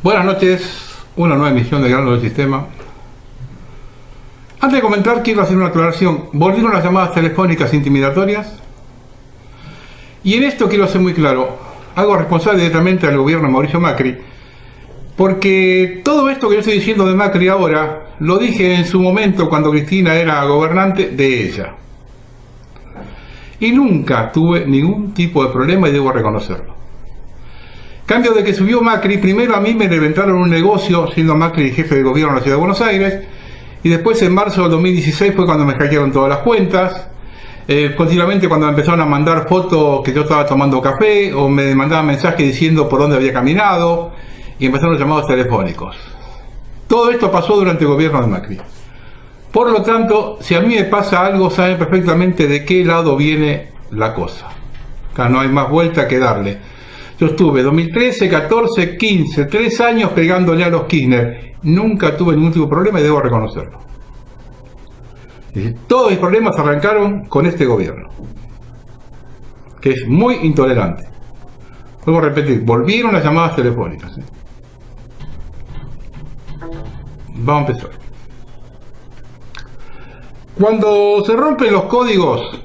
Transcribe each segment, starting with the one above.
Buenas noches, una nueva emisión de Grano del Sistema. Antes de comentar, quiero hacer una aclaración. Volvieron las llamadas telefónicas intimidatorias. Y en esto quiero ser muy claro. Hago responsable directamente al gobierno de Mauricio Macri, porque todo esto que yo estoy diciendo de Macri ahora, lo dije en su momento cuando Cristina era gobernante de ella. Y nunca tuve ningún tipo de problema y debo reconocerlo. Cambio de que subió Macri, primero a mí me reventaron un negocio siendo Macri jefe de gobierno de la Ciudad de Buenos Aires, y después en marzo del 2016 fue cuando me hackearon todas las cuentas. Continuamente cuando me empezaron a mandar fotos que yo estaba tomando café, o me mandaban mensajes diciendo por dónde había caminado, y empezaron los llamados telefónicos. Todo esto pasó durante el gobierno de Macri. Por lo tanto, si a mí me pasa algo, saben perfectamente de qué lado viene la cosa. Acá no hay más vuelta que darle. Yo estuve 2013, 14, 15, 3 años pegándole a los Kirchner. Nunca tuve ningún tipo de problema y debo reconocerlo. Todos mis problemas arrancaron con este gobierno, que es muy intolerante. Vuelvo a repetir, volvieron las llamadas telefónicas. Vamos a empezar. Cuando se rompen los códigos,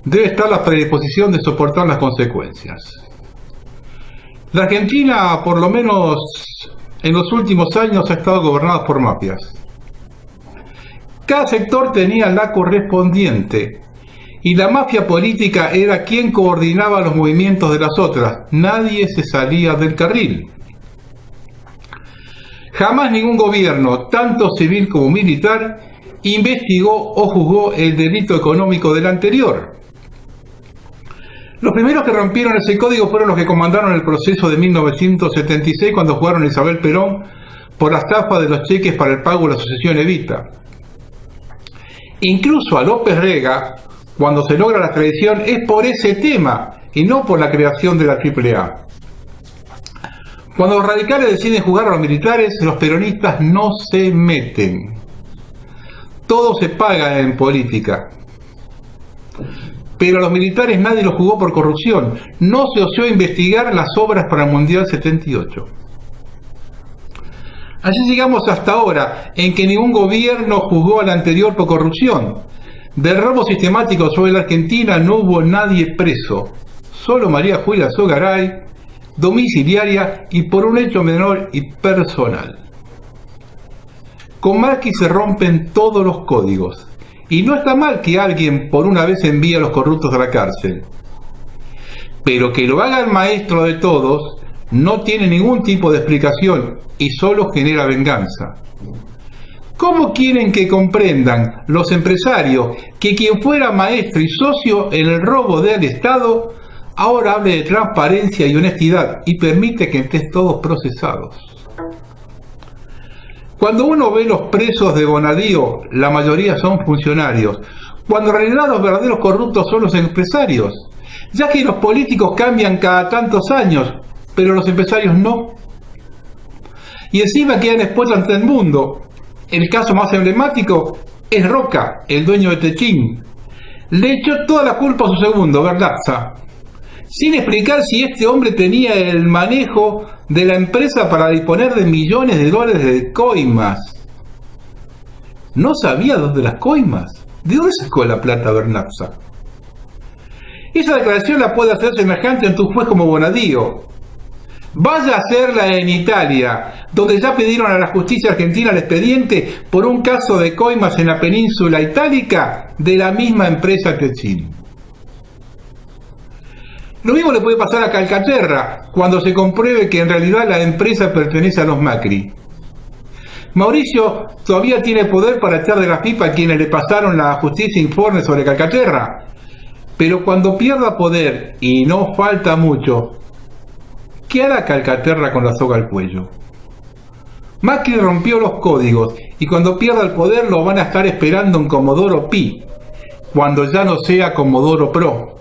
debe estar la predisposición de soportar las consecuencias. La Argentina, por lo menos en los últimos años, ha estado gobernada por mafias. Cada sector tenía la correspondiente, y la mafia política era quien coordinaba los movimientos de las otras. Nadie se salía del carril. Jamás ningún gobierno, tanto civil como militar, investigó o juzgó el delito económico del anterior. Los primeros que rompieron ese código fueron los que comandaron el proceso de 1976 cuando jugaron a Isabel Perón por la estafa de los cheques para el pago de la sucesión Evita. Incluso a López Rega, cuando se logra la extradición, es por ese tema y no por la creación de la AAA. Cuando los radicales deciden jugar a los militares, los peronistas no se meten. Todo se paga en política. Pero a los militares nadie los jugó por corrupción. No se osó investigar las obras para el Mundial 78. Así llegamos hasta ahora, en que ningún gobierno juzgó al anterior por corrupción. Del robo sistemático sobre la Argentina no hubo nadie preso. Solo María Julia Zogaray, domiciliaria y por un hecho menor y personal. Con Macri se rompen todos los códigos. Y no está mal que alguien por una vez envíe a los corruptos a la cárcel. Pero que lo haga el maestro de todos no tiene ningún tipo de explicación y solo genera venganza. ¿Cómo quieren que comprendan los empresarios que quien fuera maestro y socio en el robo del Estado ahora hable de transparencia y honestidad y permite que estén todos procesados? Cuando uno ve los presos de Bonadío, la mayoría son funcionarios, cuando en realidad los verdaderos corruptos son los empresarios, ya que los políticos cambian cada tantos años, pero los empresarios no. Y encima quedan expuestos ante el mundo. El caso más emblemático es Roca, el dueño de Techín. Le echó toda la culpa a su segundo, Verlatza, sin explicar si este hombre tenía el manejo de la empresa para disponer de millones de dólares de coimas. No sabía dónde las coimas. ¿De dónde sacó la plata Verlatza? Esa declaración la puede hacer semejante ante un juez como Bonadío. Vaya a hacerla en Italia, donde ya pidieron a la justicia argentina el expediente por un caso de coimas en la península itálica de la misma empresa Techín. Lo mismo le puede pasar a Calcaterra, cuando se compruebe que en realidad la empresa pertenece a los Macri. Mauricio todavía tiene poder para echar de la pipa a quienes le pasaron la justicia informe sobre Calcaterra, pero cuando pierda poder, y no falta mucho, ¿qué hará Calcaterra con la soga al cuello? Macri rompió los códigos, y cuando pierda el poder lo van a estar esperando en Comodoro Pi, cuando ya no sea Comodoro Pro.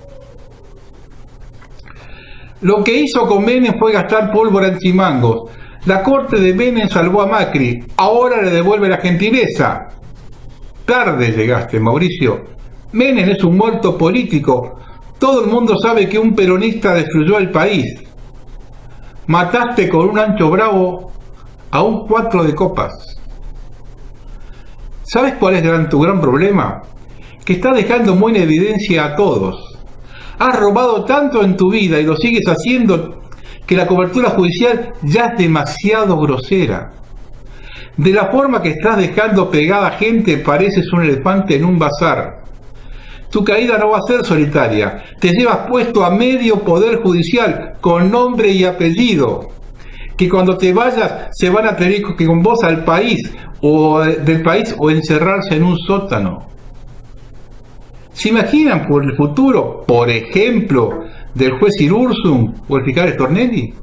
Lo que hizo con Menem fue gastar pólvora en chimangos. La corte de Menem salvó a Macri, ahora le devuelve la gentileza. Tarde llegaste, Mauricio. Menem es un muerto político. Todo el mundo sabe que un peronista destruyó el país. Mataste con un ancho bravo a un 4 de copas. ¿Sabes cuál es tu gran problema? Que estás dejando muy en evidencia a todos. Has robado tanto en tu vida y lo sigues haciendo que la cobertura judicial ya es demasiado grosera. De la forma que estás dejando pegada gente, pareces un elefante en un bazar. Tu caída no va a ser solitaria. Te llevas puesto a medio poder judicial con nombre y apellido. Que cuando te vayas se van a tener que con vos al país o del país o encerrarse en un sótano. ¿Se imaginan por el futuro, por ejemplo, del juez Irurzun o el fiscal Stornelli?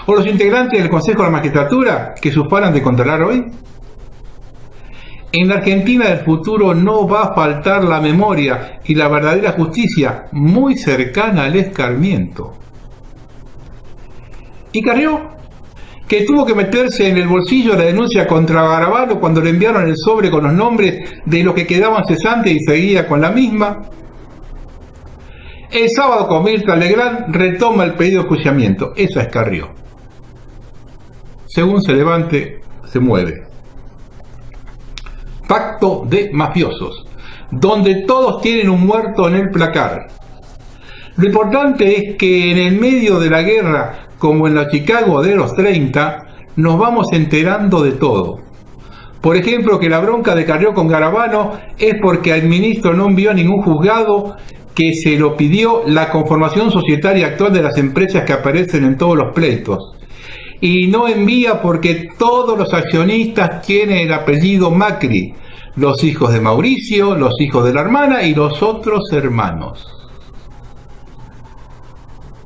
¿O los integrantes del Consejo de la Magistratura que se ufanan de controlar hoy? En la Argentina del futuro no va a faltar la memoria y la verdadera justicia muy cercana al escarmiento. ¿Y Carrió? Que tuvo que meterse en el bolsillo la denuncia contra Garabano cuando le enviaron el sobre con los nombres de los que quedaban cesantes y seguía con la misma. El sábado con Mirta Legrand retoma el pedido de enjuiciamiento. Esa es Carrió. Según se levante, se mueve. Pacto de mafiosos, donde todos tienen un muerto en el placar. Lo importante es que en el medio de la guerra, como en la Chicago de los 30, nos vamos enterando de todo. Por ejemplo, que la bronca de Carrió con Garabano es porque el ministro no envió a ningún juzgado que se lo pidió la conformación societaria actual de las empresas que aparecen en todos los pleitos. Y no envía porque todos los accionistas tienen el apellido Macri, los hijos de Mauricio, los hijos de la hermana y los otros hermanos.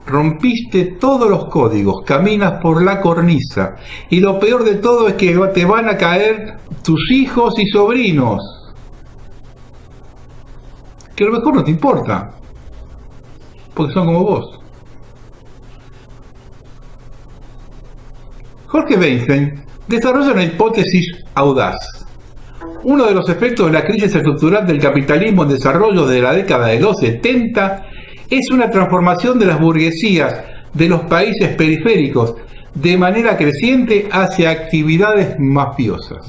Rompiste todos los códigos, caminas por la cornisa y lo peor de todo es que te van a caer tus hijos y sobrinos. Que a lo mejor no te importa, porque son como vos. Jorge Weinstein desarrolla una hipótesis audaz. Uno de los efectos de la crisis estructural del capitalismo en desarrollo de la década de los 70 es una transformación de las burguesías de los países periféricos de manera creciente hacia actividades mafiosas.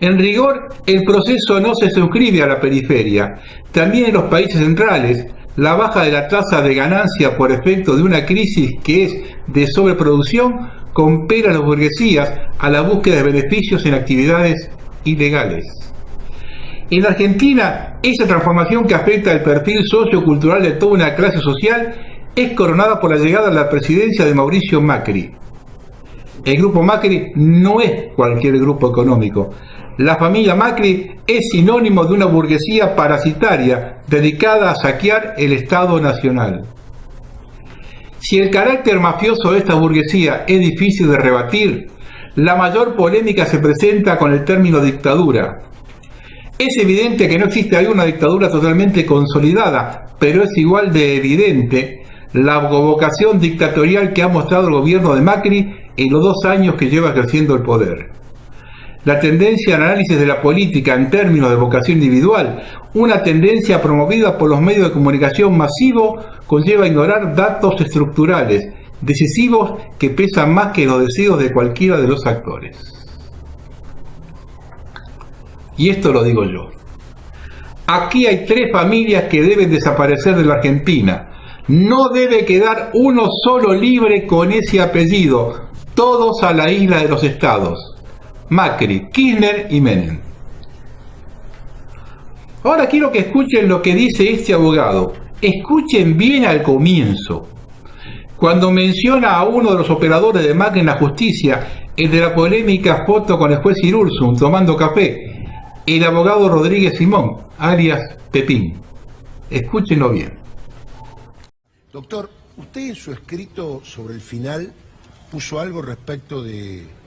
En rigor, el proceso no se suscribe a la periferia. También en los países centrales, la baja de la tasa de ganancia por efecto de una crisis que es de sobreproducción compela a las burguesías a la búsqueda de beneficios en actividades ilegales. En la Argentina, esa transformación que afecta el perfil sociocultural de toda una clase social es coronada por la llegada a la presidencia de Mauricio Macri. El grupo Macri no es cualquier grupo económico. La familia Macri es sinónimo de una burguesía parasitaria dedicada a saquear el Estado Nacional. Si el carácter mafioso de esta burguesía es difícil de rebatir, la mayor polémica se presenta con el término dictadura. Es evidente que no existe alguna dictadura totalmente consolidada, pero es igual de evidente la vocación dictatorial que ha mostrado el gobierno de Macri en los 2 años que lleva ejerciendo el poder. La tendencia al análisis de la política en términos de vocación individual, una tendencia promovida por los medios de comunicación masivos, conlleva a ignorar datos estructurales, decisivos que pesan más que los deseos de cualquiera de los actores. Y esto lo digo yo. Aquí hay 3 familias que deben desaparecer de la Argentina. No debe quedar uno solo libre con ese apellido. Todos a la isla de los estados. Macri, Kirchner y Menem. Ahora quiero que escuchen lo que dice este abogado. Escuchen bien al comienzo. Cuando menciona a uno de los operadores de Macri en la justicia, el de la polémica foto con el juez Irurzun tomando café, el abogado Rodríguez Simón, alias Pepín. Escúchenlo bien. Doctor, usted en su escrito sobre el final puso algo respecto de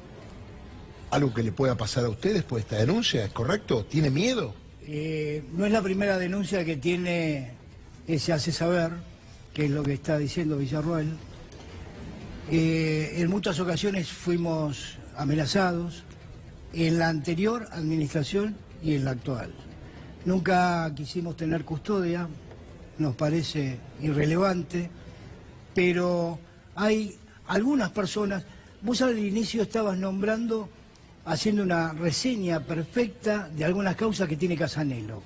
algo que le pueda pasar a usted después de esta denuncia, ¿es correcto? ¿Tiene miedo? No es la primera denuncia que tiene ese hace saber, que es lo que está diciendo Villarroel. En muchas ocasiones fuimos amenazados, en la anterior administración y en la actual. Nunca quisimos tener custodia, nos parece irrelevante, pero hay algunas personas, vos al inicio estabas nombrando, haciendo una reseña perfecta de algunas causas que tiene Casanelo.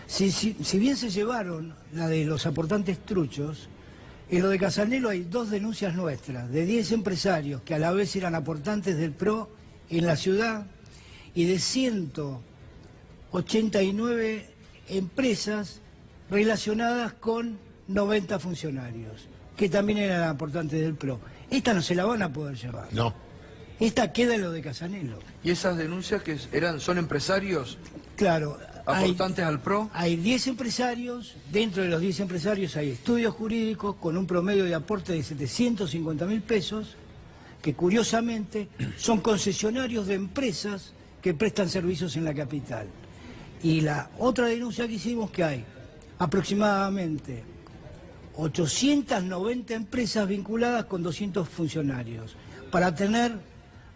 Si bien se llevaron la de los aportantes truchos, en lo de Casanelo hay 2 denuncias nuestras, de 10 empresarios que a la vez eran aportantes del PRO en la ciudad, y de 189 empresas relacionadas con 90 funcionarios, que también eran aportantes del PRO. Esta no se la van a poder llevar. No. Esta queda en lo de Casanelo. ¿Y esas denuncias que son empresarios Claro. aportantes al PRO? Hay 10 empresarios, dentro de los 10 empresarios hay estudios jurídicos con un promedio de aporte de 750.000 pesos, que curiosamente son concesionarios de empresas que prestan servicios en la capital. Y la otra denuncia que hicimos, que hay aproximadamente 890 empresas vinculadas con 200 funcionarios. Para tener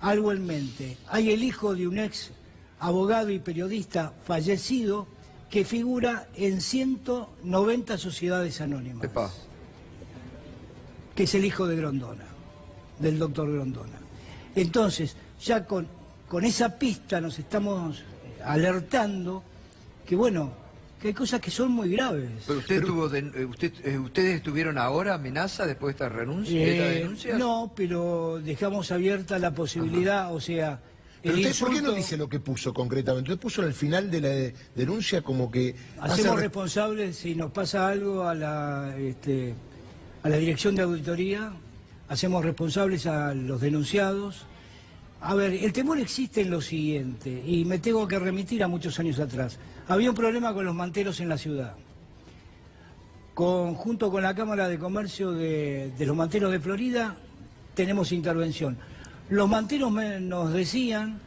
algo en mente, hay el hijo de un ex abogado y periodista fallecido que figura en 190 sociedades anónimas. Epa. Que es el hijo de Grondona, del doctor Grondona. Entonces, ya con esa pista nos estamos alertando que, bueno, que hay cosas que son muy graves. ¿Pero ustedes tuvieron ahora amenaza después de esta renuncia? ¿De esta denuncia? No, pero dejamos abierta la posibilidad, o sea... Pero el usted, ¿por qué no insulto- dice lo que puso concretamente? Usted puso en el final de la denuncia como que... Hacemos hace- responsables si nos pasa algo a la dirección de auditoría, hacemos responsables a los denunciados. A ver, el temor existe en lo siguiente, y me tengo que remitir a muchos años atrás. Había un problema con los manteros en la ciudad. Junto con la Cámara de Comercio de los Manteros de Florida, tenemos intervención. Los manteros nos decían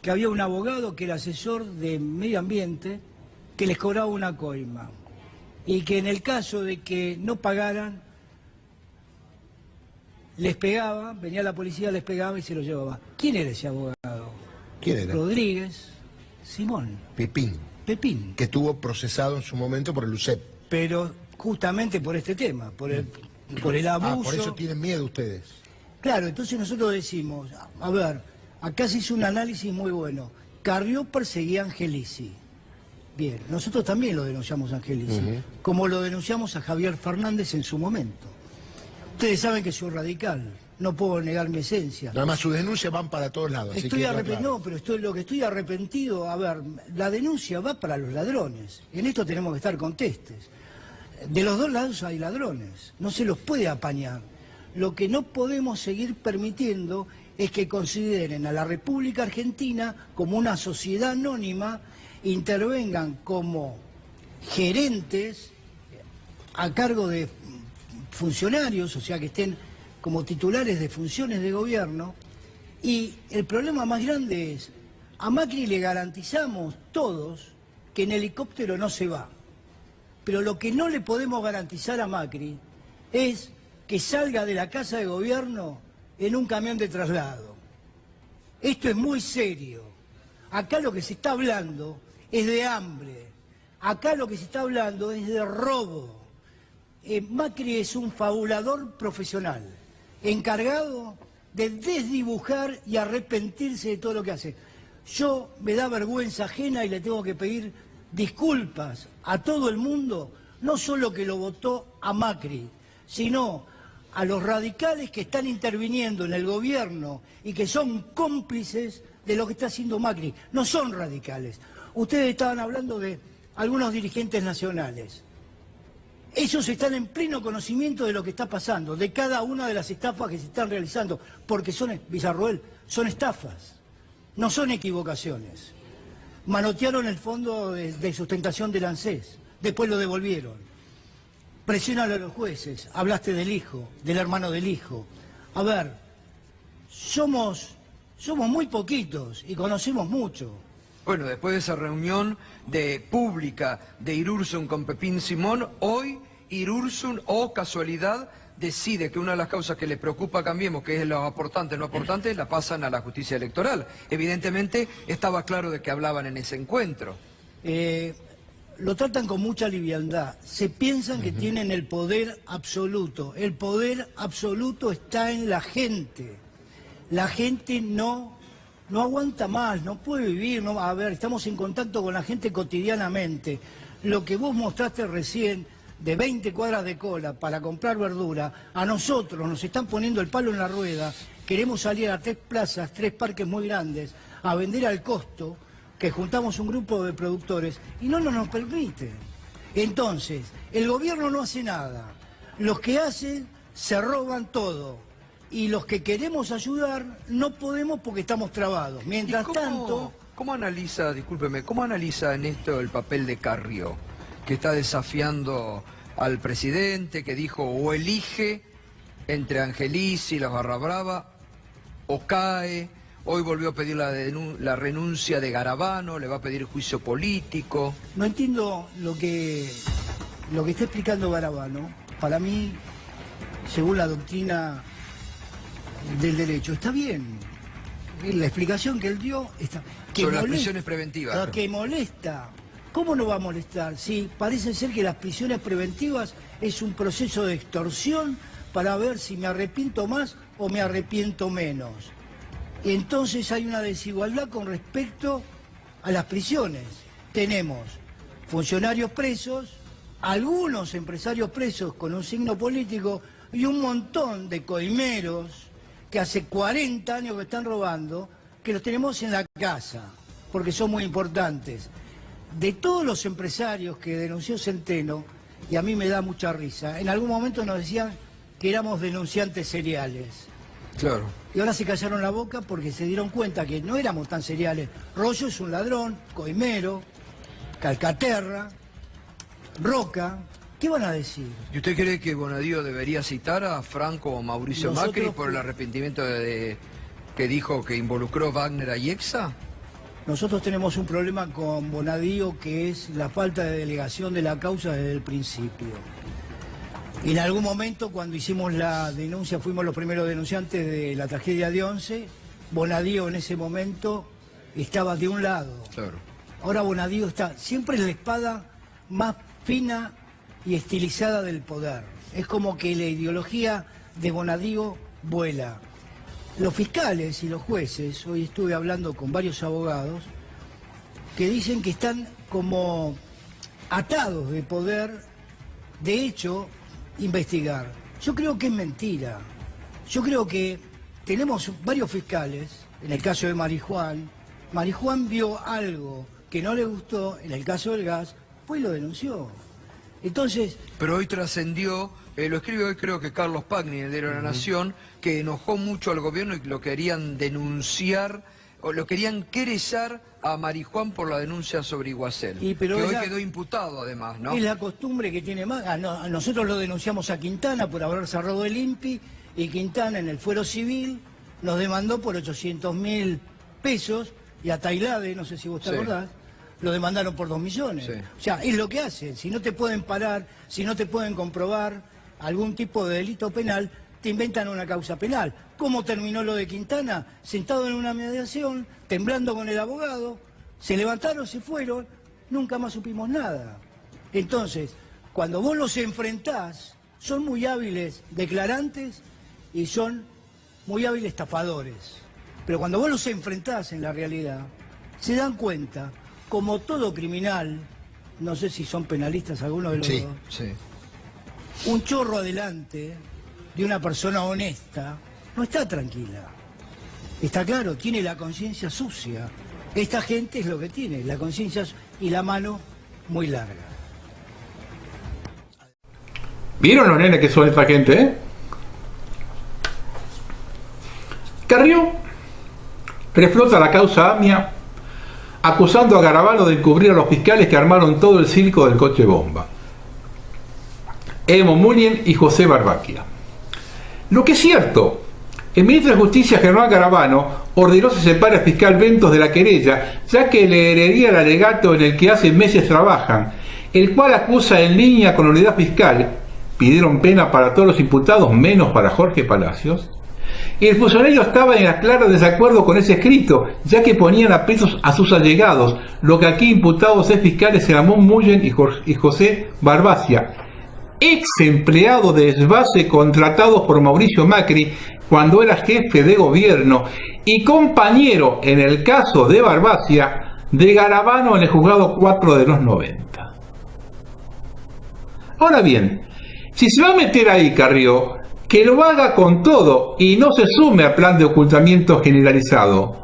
que había un abogado que era asesor de medio ambiente que les cobraba una coima y que en el caso de que no pagaran les pegaba, venía la policía, les pegaba y se los llevaba. ¿Quién era ese abogado? ¿Quién era? Rodríguez Simón Pepín, Pepín, que estuvo procesado en su momento por el UCEP. pero justamente por este tema, por el abuso. Por eso tienen miedo ustedes. Claro, entonces nosotros decimos, a ver, acá se hizo un análisis muy bueno. Carrió perseguía a Angelici. Bien, nosotros también lo denunciamos a Angelici, como lo denunciamos a Javier Fernández en su momento. Ustedes saben que soy radical, no puedo negar mi esencia. Nada más sus denuncias van para todos lados. así Estoy que arrepentido, claro. no, pero lo que estoy arrepentido, a ver, la denuncia va para los ladrones. En esto tenemos que estar contestes. De los dos lados hay ladrones, no se los puede apañar. Lo que no podemos seguir permitiendo es que consideren a la República Argentina como una sociedad anónima, intervengan como gerentes a cargo de funcionarios, o sea, que estén como titulares de funciones de gobierno. Y el problema más grande es, a Macri le garantizamos todos que en helicóptero no se va. Pero lo que no le podemos garantizar a Macri es que salga de la casa de gobierno en un camión de traslado. Esto es muy serio. Acá lo que se está hablando es de hambre. Acá lo que se está hablando es de robo. Macri es un fabulador profesional, encargado de desdibujar y arrepentirse de todo lo que hace. Yo me da vergüenza ajena y le tengo que pedir disculpas a todo el mundo, no solo que lo votó a Macri, sino a los radicales que están interviniendo en el gobierno y que son cómplices de lo que está haciendo Macri. No son radicales. Ustedes estaban hablando de algunos dirigentes nacionales. Ellos están en pleno conocimiento de lo que está pasando, de cada una de las estafas que se están realizando, porque son, Villarroel, son estafas, no son equivocaciones. Manotearon el fondo de sustentación del ANSES, después lo devolvieron. Presionan a los jueces, hablaste del hijo, del hermano del hijo. A ver, somos muy poquitos y conocemos mucho. Bueno, después de esa reunión pública de Irursun con Pepín Simón, hoy Irursun, o casualidad, decide que una de las causas que le preocupa a Cambiemos, que es los aportantes no aportantes, la pasan a la justicia electoral. Evidentemente estaba claro de que hablaban en ese encuentro. lo tratan con mucha liviandad. Se piensan que tienen el poder absoluto. El poder absoluto está en la gente. La gente no aguanta más, no puede vivir. No, a ver, estamos en contacto con la gente cotidianamente. Lo que vos mostraste recién, de 20 cuadras de cola para comprar verdura, a nosotros nos están poniendo el palo en la rueda. Queremos salir a 3 plazas, 3 parques muy grandes, a vender al costo, que juntamos un grupo de productores y no nos permiten. Entonces, el gobierno no hace nada. Los que hacen se roban todo. Y los que queremos ayudar no podemos porque estamos trabados. Mientras tanto... ¿Cómo analiza, discúlpeme, cómo analiza en esto el papel de Carrió, que está desafiando al presidente, que dijo o elige entre Angelici y las Barra Brava, o cae? Hoy volvió a pedir la renuncia de Garabano, le va a pedir juicio político. No entiendo lo que está explicando Garabano. Para mí, según la doctrina del derecho, está bien. La explicación que él dio está... Que sobre las prisiones preventivas. Claro. Que molesta. ¿Cómo no va a molestar? Sí, parece ser que las prisiones preventivas es un proceso de extorsión para ver si me arrepiento más o me arrepiento menos. Y entonces hay una desigualdad con respecto a las prisiones. Tenemos funcionarios presos, algunos empresarios presos con un signo político y un montón de coimeros que hace 40 años que están robando, que los tenemos en la casa, porque son muy importantes. De todos los empresarios que denunció Centeno, y a mí me da mucha risa, en algún momento nos decían que éramos denunciantes seriales. Claro. Y ahora se callaron la boca porque se dieron cuenta que no éramos tan seriales. Rollo es un ladrón, coimero, Calcaterra, Roca. ¿Qué van a decir? ¿Y usted cree que Bonadío debería citar a Franco o Mauricio Macri por el arrepentimiento que dijo que involucró Wagner a Iexá? Nosotros tenemos un problema con Bonadío, que es la falta de delegación de la causa desde el principio. En algún momento, cuando hicimos la denuncia, fuimos los primeros denunciantes de la tragedia de Once. Bonadío en ese momento estaba de un lado. Claro. Ahora Bonadío está siempre en la espada más fina y estilizada del poder. Es como que la ideología de Bonadío vuela. Los fiscales y los jueces, hoy estuve hablando con varios abogados, que dicen que están como atados de poder, de hecho, investigar. Yo creo que es mentira. Yo creo que tenemos varios fiscales, en el caso de Marijuán vio algo que no le gustó, en el caso del gas, pues lo denunció. Entonces... Pero hoy trascendió, lo escribe hoy creo que Carlos Pagni, en el diario de la Nación, que enojó mucho al gobierno y lo querían denunciar, o lo querían querellar a Marijuán por la denuncia sobre Iguacel, que hoy quedó imputado además, ¿no? Es la costumbre que tiene más. Nosotros lo denunciamos a Quintana por haber cerrado el INPI, y Quintana en el fuero civil nos demandó por 800.000 pesos, y a Tailade, no sé si vos te acordás, lo demandaron por 2 millones. Sí. O sea, es lo que hacen. Si no te pueden parar, si no te pueden comprobar algún tipo de delito penal, te inventan una causa penal. ¿Cómo terminó lo de Quintana? Sentado en una mediación, temblando con el abogado, se levantaron, se fueron, nunca más supimos nada. Entonces, cuando vos los enfrentás, son muy hábiles declarantes y son muy hábiles estafadores. Pero cuando vos los enfrentás en la realidad, se dan cuenta, como todo criminal, no sé si son penalistas algunos de los dos, sí. Un chorro adelante de una persona honesta no está tranquila. Está claro, tiene la conciencia sucia. Esta gente es lo que tiene, la conciencia y la mano muy larga. ¿Vieron los nenes que son esta gente, eh? Carrió reflota la causa AMIA acusando a Garabano de encubrir a los fiscales que armaron todo el circo del coche bomba. Emo Mulien y José Barbaquia. Lo que es cierto, el ministro de Justicia, Germán Garabano, ordenó se separe al fiscal Ventos de la querella, ya que le heredaría el alegato en el que hace meses trabajan, el cual acusa en línea con la unidad fiscal, pidieron pena para todos los imputados menos para Jorge Palacios, El funcionario estaba en claro desacuerdo con ese escrito, ya que ponían a presos a sus allegados, lo que aquí imputados es fiscales Ramón Mullen y José Barbacia, ex empleado de Esbase contratados por Mauricio Macri cuando era jefe de gobierno y compañero en el caso de Barbacia de Garabano en el juzgado 4 de los 90. Ahora bien, si se va a meter ahí Carrió, que lo haga con todo y no se sume al plan de ocultamiento generalizado,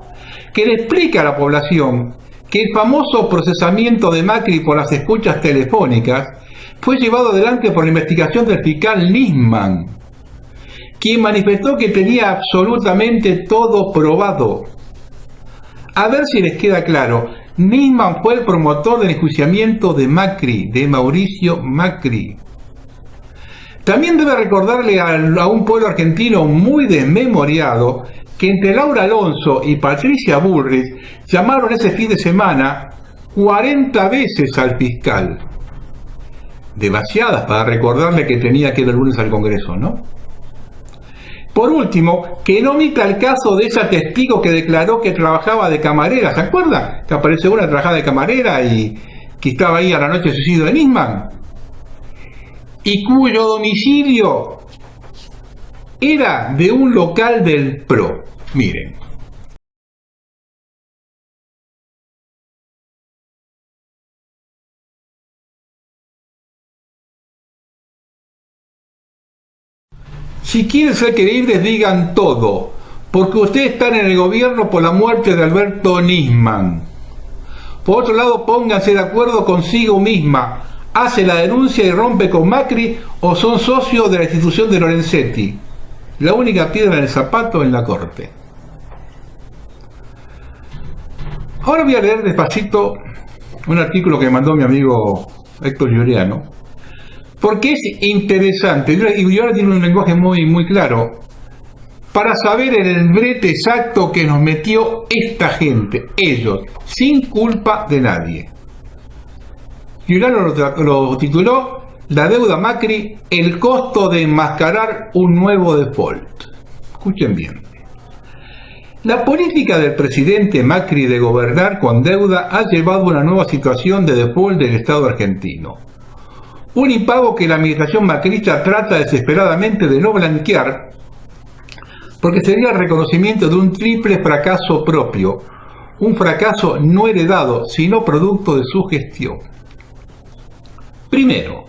que le explique a la población que el famoso procesamiento de Macri por las escuchas telefónicas fue llevado adelante por la investigación del fiscal Nisman, quien manifestó que tenía absolutamente todo probado. A ver si les queda claro, Nisman fue el promotor del enjuiciamiento de Macri, de Mauricio Macri. También debe recordarle a un pueblo argentino muy desmemoriado que entre Laura Alonso y Patricia Bullrich llamaron ese fin de semana 40 veces al fiscal. Demasiadas para recordarle que tenía que ir el lunes al Congreso, ¿no? Por último, que no omita el caso de esa testigo que declaró que trabajaba de camarera, ¿se acuerda? Que apareció una trabajaba de camarera y que estaba ahí a la noche del suicidio de Nisman. Y cuyo domicilio era de un local del PRO. Miren. Si quieren ser creíbles, digan todo, porque ustedes están en el gobierno por la muerte de Alberto Nisman. Por otro lado, pónganse de acuerdo consigo misma. ¿Hace la denuncia y rompe con Macri o son socios de la institución de Lorenzetti? La única piedra en el zapato en la corte. Ahora voy a leer despacito un artículo que me mandó mi amigo Héctor Giuliano, porque es interesante y ahora tiene un lenguaje muy claro para saber el brete exacto que nos metió esta gente, ellos, sin culpa de nadie. Giuliano lo tituló La deuda Macri, el costo de enmascarar un nuevo default. Escuchen bien. La política del presidente Macri de gobernar con deuda ha llevado a una nueva situación de default del Estado argentino. Un impago que la administración macrista trata desesperadamente de no blanquear, porque sería el reconocimiento de un triple fracaso propio, un fracaso no heredado, sino producto de su gestión. Primero,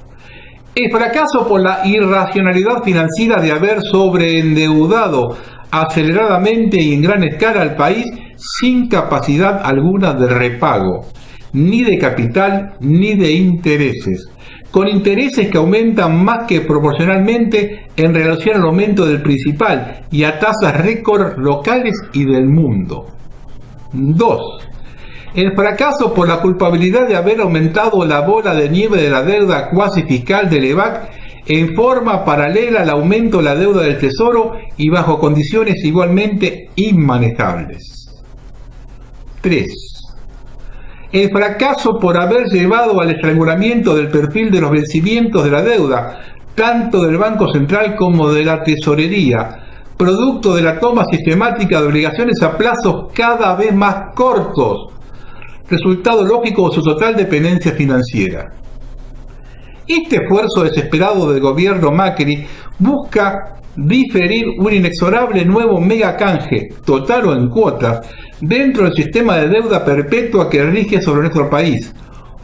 el fracaso por la irracionalidad financiera de haber sobreendeudado aceleradamente y en gran escala al país sin capacidad alguna de repago, ni de capital ni de intereses, con intereses que aumentan más que proporcionalmente en relación al aumento del principal y a tasas récord locales y del mundo. 2. El fracaso por la culpabilidad de haber aumentado la bola de nieve de la deuda cuasi fiscal del EVAC en forma paralela al aumento de la deuda del Tesoro y bajo condiciones igualmente inmanejables. 3. El fracaso por haber llevado al estrangulamiento del perfil de los vencimientos de la deuda, tanto del Banco Central como de la Tesorería, producto de la toma sistemática de obligaciones a plazos cada vez más cortos, resultado lógico de su total dependencia financiera. Este esfuerzo desesperado del gobierno Macri busca diferir un inexorable nuevo megacanje, total o en cuotas, dentro del sistema de deuda perpetua que rige sobre nuestro país.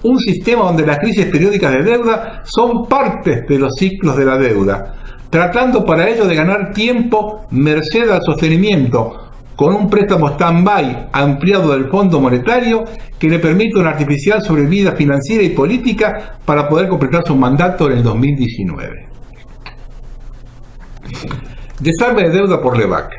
Un sistema donde las crisis periódicas de deuda son partes de los ciclos de la deuda, tratando para ello de ganar tiempo merced al sostenimiento, con un préstamo stand-by ampliado del Fondo Monetario que le permite una artificial sobrevida financiera y política para poder completar su mandato en el 2019. Desarme de deuda por LEVAC.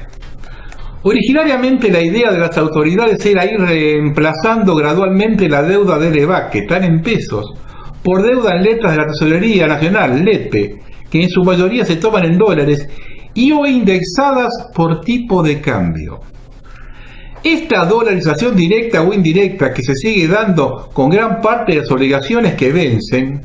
Originariamente la idea de las autoridades era ir reemplazando gradualmente la deuda de LEVAC, que están en pesos, por deuda en letras de la Tesorería Nacional, LETE, que en su mayoría se toman en dólares y o indexadas por tipo de cambio. Esta dolarización directa o indirecta que se sigue dando con gran parte de las obligaciones que vencen,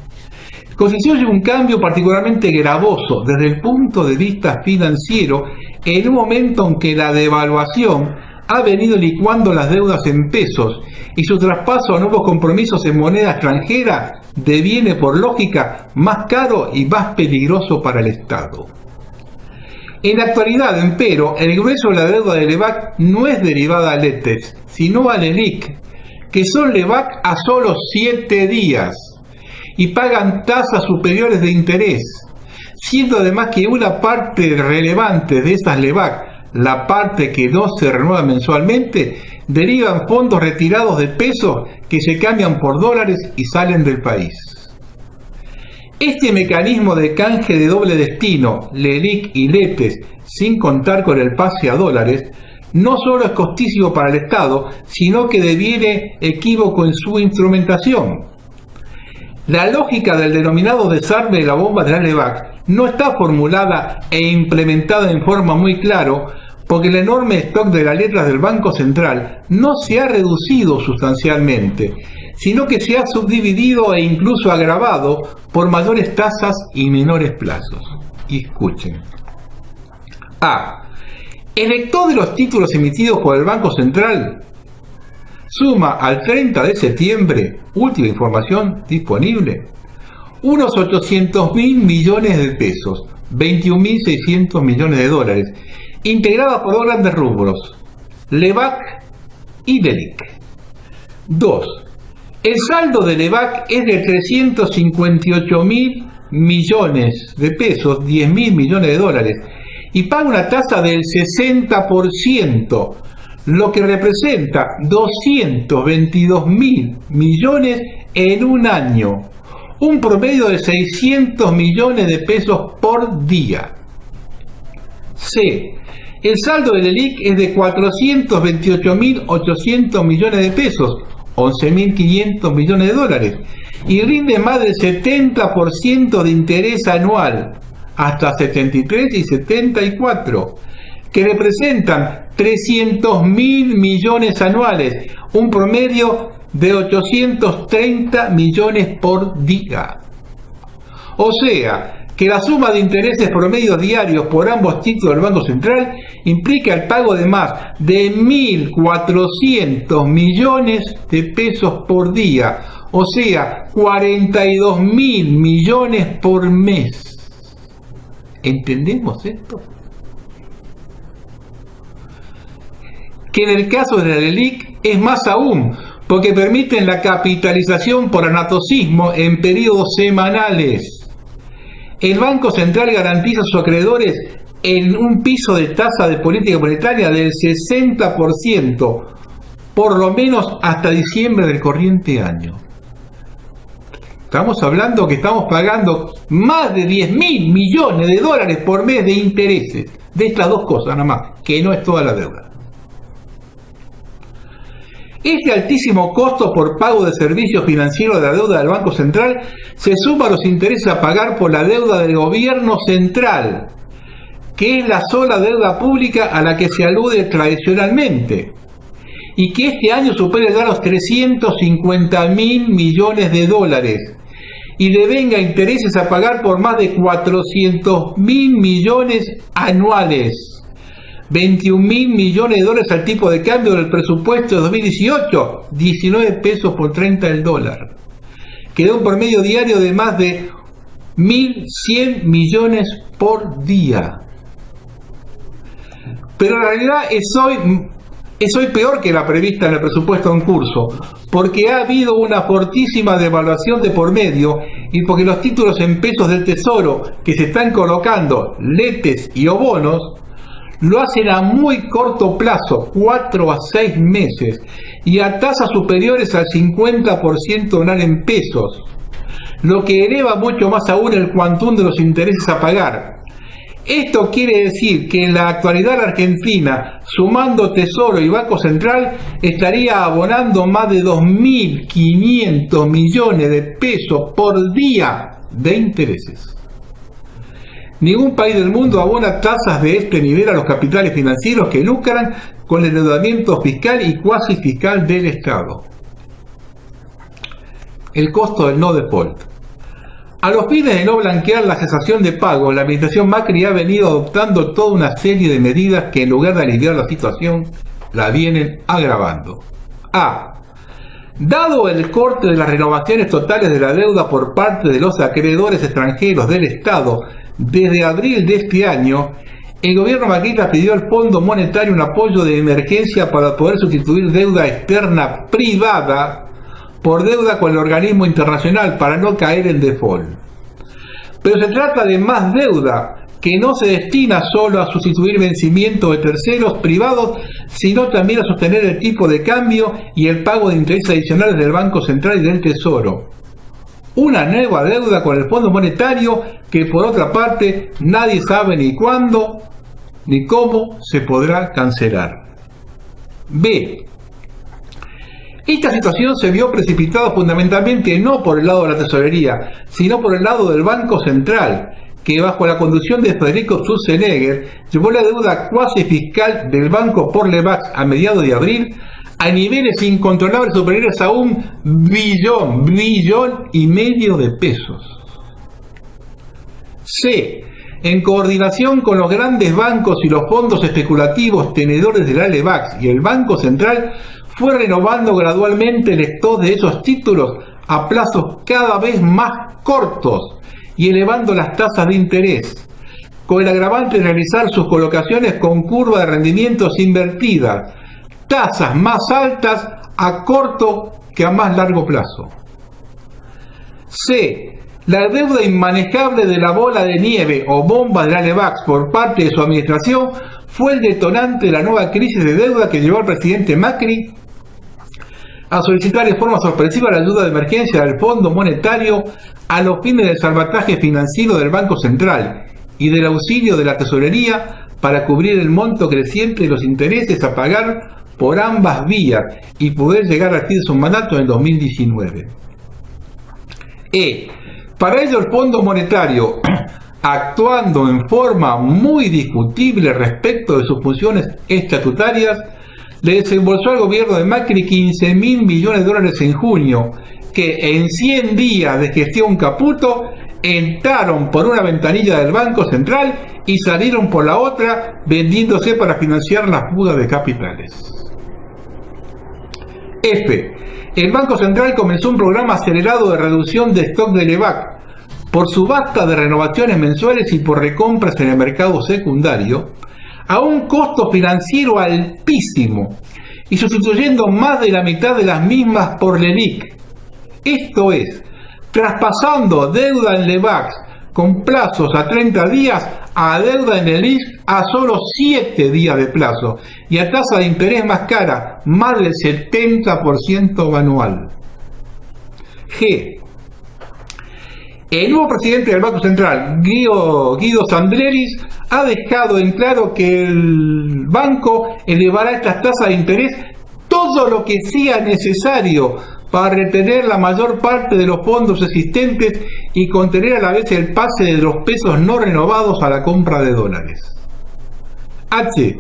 constituye un cambio particularmente gravoso desde el punto de vista financiero en un momento en que la devaluación ha venido licuando las deudas en pesos y su traspaso a nuevos compromisos en moneda extranjera deviene por lógica más caro y más peligroso para el Estado. En la actualidad, empero, el grueso de la deuda de LEVAC no es derivada a LETES, sino a LELIC, que son LEVAC a solo 7 días y pagan tasas superiores de interés, siendo además que una parte relevante de esas LEVAC, la parte que no se renueva mensualmente, derivan fondos retirados de pesos que se cambian por dólares y salen del país. Este mecanismo de canje de doble destino, LELIC y LETES, sin contar con el pase a dólares, no solo es costísimo para el Estado, sino que deviene equívoco en su instrumentación. La lógica del denominado desarme de la bomba de la LEVAC no está formulada e implementada en forma muy clara, porque el enorme stock de las letras del Banco Central no se ha reducido sustancialmente, sino que se ha subdividido e incluso agravado por mayores tasas y menores plazos. Y escuchen. A. El lector de los títulos emitidos por el Banco Central suma al 30 de septiembre, última información disponible, unos 800.000 millones de pesos, 21.600 millones de dólares, integrada por dos grandes rubros, LEVAC y LELIC. 2. El saldo de LEVAC es de 358.000 millones de pesos, 10.000 millones de dólares, y paga una tasa del 60%, lo que representa 222.000 millones en un año, un promedio de 600 millones de pesos por día. C. El saldo del LELIC es de 428.800 millones de pesos, 11.500 millones de dólares, y rinde más del 70% de interés anual, hasta 73 y 74, que representan 300.000 millones anuales, un promedio de 830 millones por día. O sea, que la suma de intereses promedios diarios por ambos títulos del Banco Central implica el pago de más de 1.400 millones de pesos por día, o sea, 42.000 millones por mes. ¿Entendemos esto? Que en el caso de la LELIC es más aún, porque permiten la capitalización por anatocismo en periodos semanales. El Banco Central garantiza a sus acreedores en un piso de tasa de política monetaria del 60%, por lo menos hasta diciembre del corriente año. Estamos hablando que estamos pagando más de 10.000 millones de dólares por mes de intereses, de estas dos cosas nada más, que no es toda la deuda. Este altísimo costo por pago de servicios financieros de la deuda del Banco Central se suma a los intereses a pagar por la deuda del gobierno central, que es la sola deuda pública a la que se alude tradicionalmente, y que este año supera ya los 350.000 millones de dólares, y devenga intereses a pagar por más de 400.000 millones anuales. 21.000 millones de dólares al tipo de cambio del presupuesto de 2018, 19 pesos por 30 el dólar. Quedó un promedio diario de más de 1.100 millones por día. Pero en realidad es hoy peor que la prevista en el presupuesto en curso, porque ha habido una fortísima devaluación de por medio y porque los títulos en pesos del Tesoro que se están colocando, LETES y o bonos, lo hacen a muy corto plazo, 4 a 6 meses, y a tasas superiores al 50% anual en pesos, lo que eleva mucho más aún el cuantum de los intereses a pagar. Esto quiere decir que en la actualidad la Argentina, sumando Tesoro y Banco Central, estaría abonando más de 2.500 millones de pesos por día de intereses. Ningún país del mundo abona tasas de este nivel a los capitales financieros que lucran con el endeudamiento fiscal y cuasi fiscal del Estado. El costo del no default. A los fines de no blanquear la cesación de pagos, la administración Macri ha venido adoptando toda una serie de medidas que en lugar de aliviar la situación, la vienen agravando. A. Dado el corte de las renovaciones totales de la deuda por parte de los acreedores extranjeros del Estado desde abril de este año, el gobierno macrista pidió al Fondo Monetario un apoyo de emergencia para poder sustituir deuda externa privada por deuda con el organismo internacional para no caer en default. Pero se trata de más deuda que no se destina solo a sustituir vencimientos de terceros privados, sino también a sostener el tipo de cambio y el pago de intereses adicionales del Banco Central y del Tesoro. Una nueva deuda con el Fondo Monetario que, por otra parte, nadie sabe ni cuándo ni cómo se podrá cancelar. B. Esta situación se vio precipitada fundamentalmente no por el lado de la tesorería, sino por el lado del Banco Central, que bajo la conducción de Federico Sturzenegger llevó la deuda cuasi fiscal del banco por Lebacs a mediados de abril a niveles incontrolables superiores a $1 billón y medio de pesos. C. En coordinación con los grandes bancos y los fondos especulativos tenedores de la Lebacs y el Banco Central, fue renovando gradualmente el stock de esos títulos a plazos cada vez más cortos y elevando las tasas de interés, con el agravante de realizar sus colocaciones con curva de rendimientos invertidas, tasas más altas a corto que a más largo plazo. C. La deuda inmanejable de la bola de nieve o bomba de la Lebacs por parte de su administración fue el detonante de la nueva crisis de deuda que llevó al presidente Macri a solicitar de forma sorpresiva la ayuda de emergencia del Fondo Monetario a los fines del salvataje financiero del Banco Central y del auxilio de la Tesorería para cubrir el monto creciente de los intereses a pagar por ambas vías y poder llegar al fin de su mandato en 2019. Para ello el Fondo Monetario, actuando en forma muy discutible respecto de sus funciones estatutarias, le desembolsó al gobierno de Macri 15.000 millones de dólares en junio, que en 100 días de gestión Caputo entraron por una ventanilla del Banco Central y salieron por la otra, vendiéndose para financiar la fuga de capitales. F. El Banco Central comenzó un programa acelerado de reducción de stock de Lebacs por subasta de renovaciones mensuales y por recompras en el mercado secundario, a un costo financiero altísimo y sustituyendo más de la mitad de las mismas por LELIQ. Esto es, traspasando deuda en Lebacs con plazos a 30 días a deuda en LELIQ a solo 7 días de plazo y a tasa de interés más cara, más del 70% anual. G. El nuevo presidente del Banco Central, Guido Sandleris, ha dejado en claro que el banco elevará estas tasas de interés todo lo que sea necesario para retener la mayor parte de los fondos existentes y contener a la vez el pase de los pesos no renovados a la compra de dólares. H.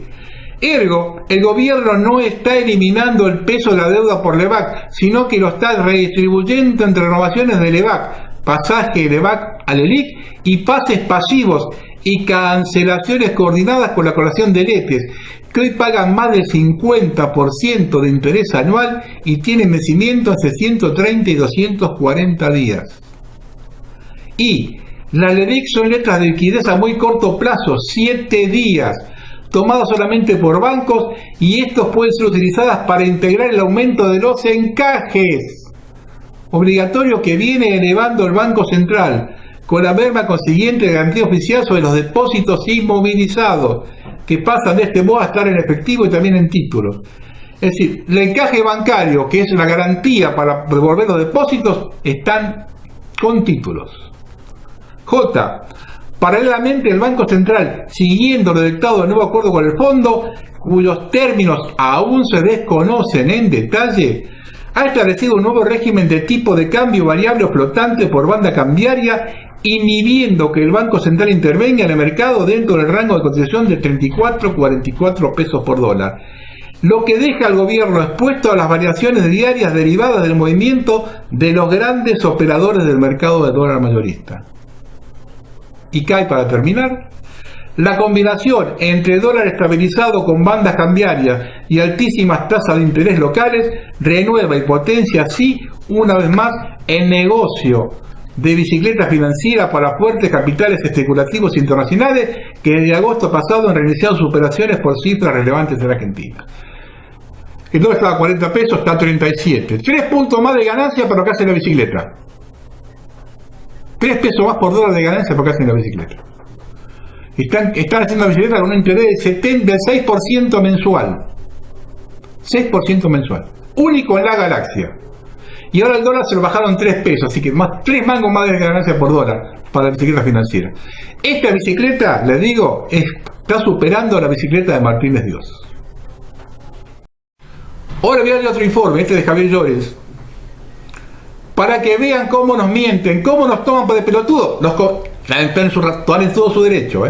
Ergo, el gobierno no está eliminando el peso de la deuda por Lebacs, sino que lo está redistribuyendo entre renovaciones de Lebacs, pasaje de Lebacs a LELIQ y pases pasivos y cancelaciones coordinadas con la colación de letes, que hoy pagan más del 50% de interés anual y tienen vencimiento hace 130 y 240 días. Y las LELIQ son letras de liquidez a muy corto plazo, 7 días, tomadas solamente por bancos, y estos pueden ser utilizadas para integrar el aumento de los encajes obligatorio que viene elevando el Banco Central, con la merma consiguiente de garantía oficial sobre los depósitos inmovilizados, que pasan de este modo a estar en efectivo y también en títulos. Es decir, el encaje bancario, que es la garantía para devolver los depósitos, están con títulos. J. Paralelamente, el Banco Central, siguiendo lo dictado del nuevo acuerdo con el fondo, cuyos términos aún se desconocen en detalle, ha establecido un nuevo régimen de tipo de cambio variable o flotante por banda cambiaria, inhibiendo que el Banco Central intervenga en el mercado dentro del rango de cotización de 34 a 44 pesos por dólar. lo que deja al gobierno expuesto a las variaciones diarias derivadas del movimiento de los grandes operadores del mercado de dólar mayorista. Y cae, para terminar, la combinación entre dólar estabilizado con bandas cambiarias y altísimas tasas de interés locales renueva y potencia así, una vez más, el negocio de bicicleta financiera para fuertes capitales especulativos internacionales que desde agosto pasado han reiniciado sus operaciones por cifras relevantes en la Argentina. El dólar estaba a 40 pesos, está a 37. 3 puntos más de ganancia para lo que hace la bicicleta. 3 pesos más por dólar de ganancia por lo que hace la bicicleta. Están haciendo la bicicleta con un interés del 6% mensual. 6% mensual. Único en la galaxia. Y ahora el dólar se lo bajaron 3 pesos, así que 3 mangos más de ganancia por dólar para la bicicleta financiera. Esta bicicleta, les digo, está superando a la bicicleta de Martínez Dios. Ahora voy a dar otro informe, este de Javier Llores, para que vean cómo nos mienten, cómo nos toman por de pelotudo. Están en todo su derecho,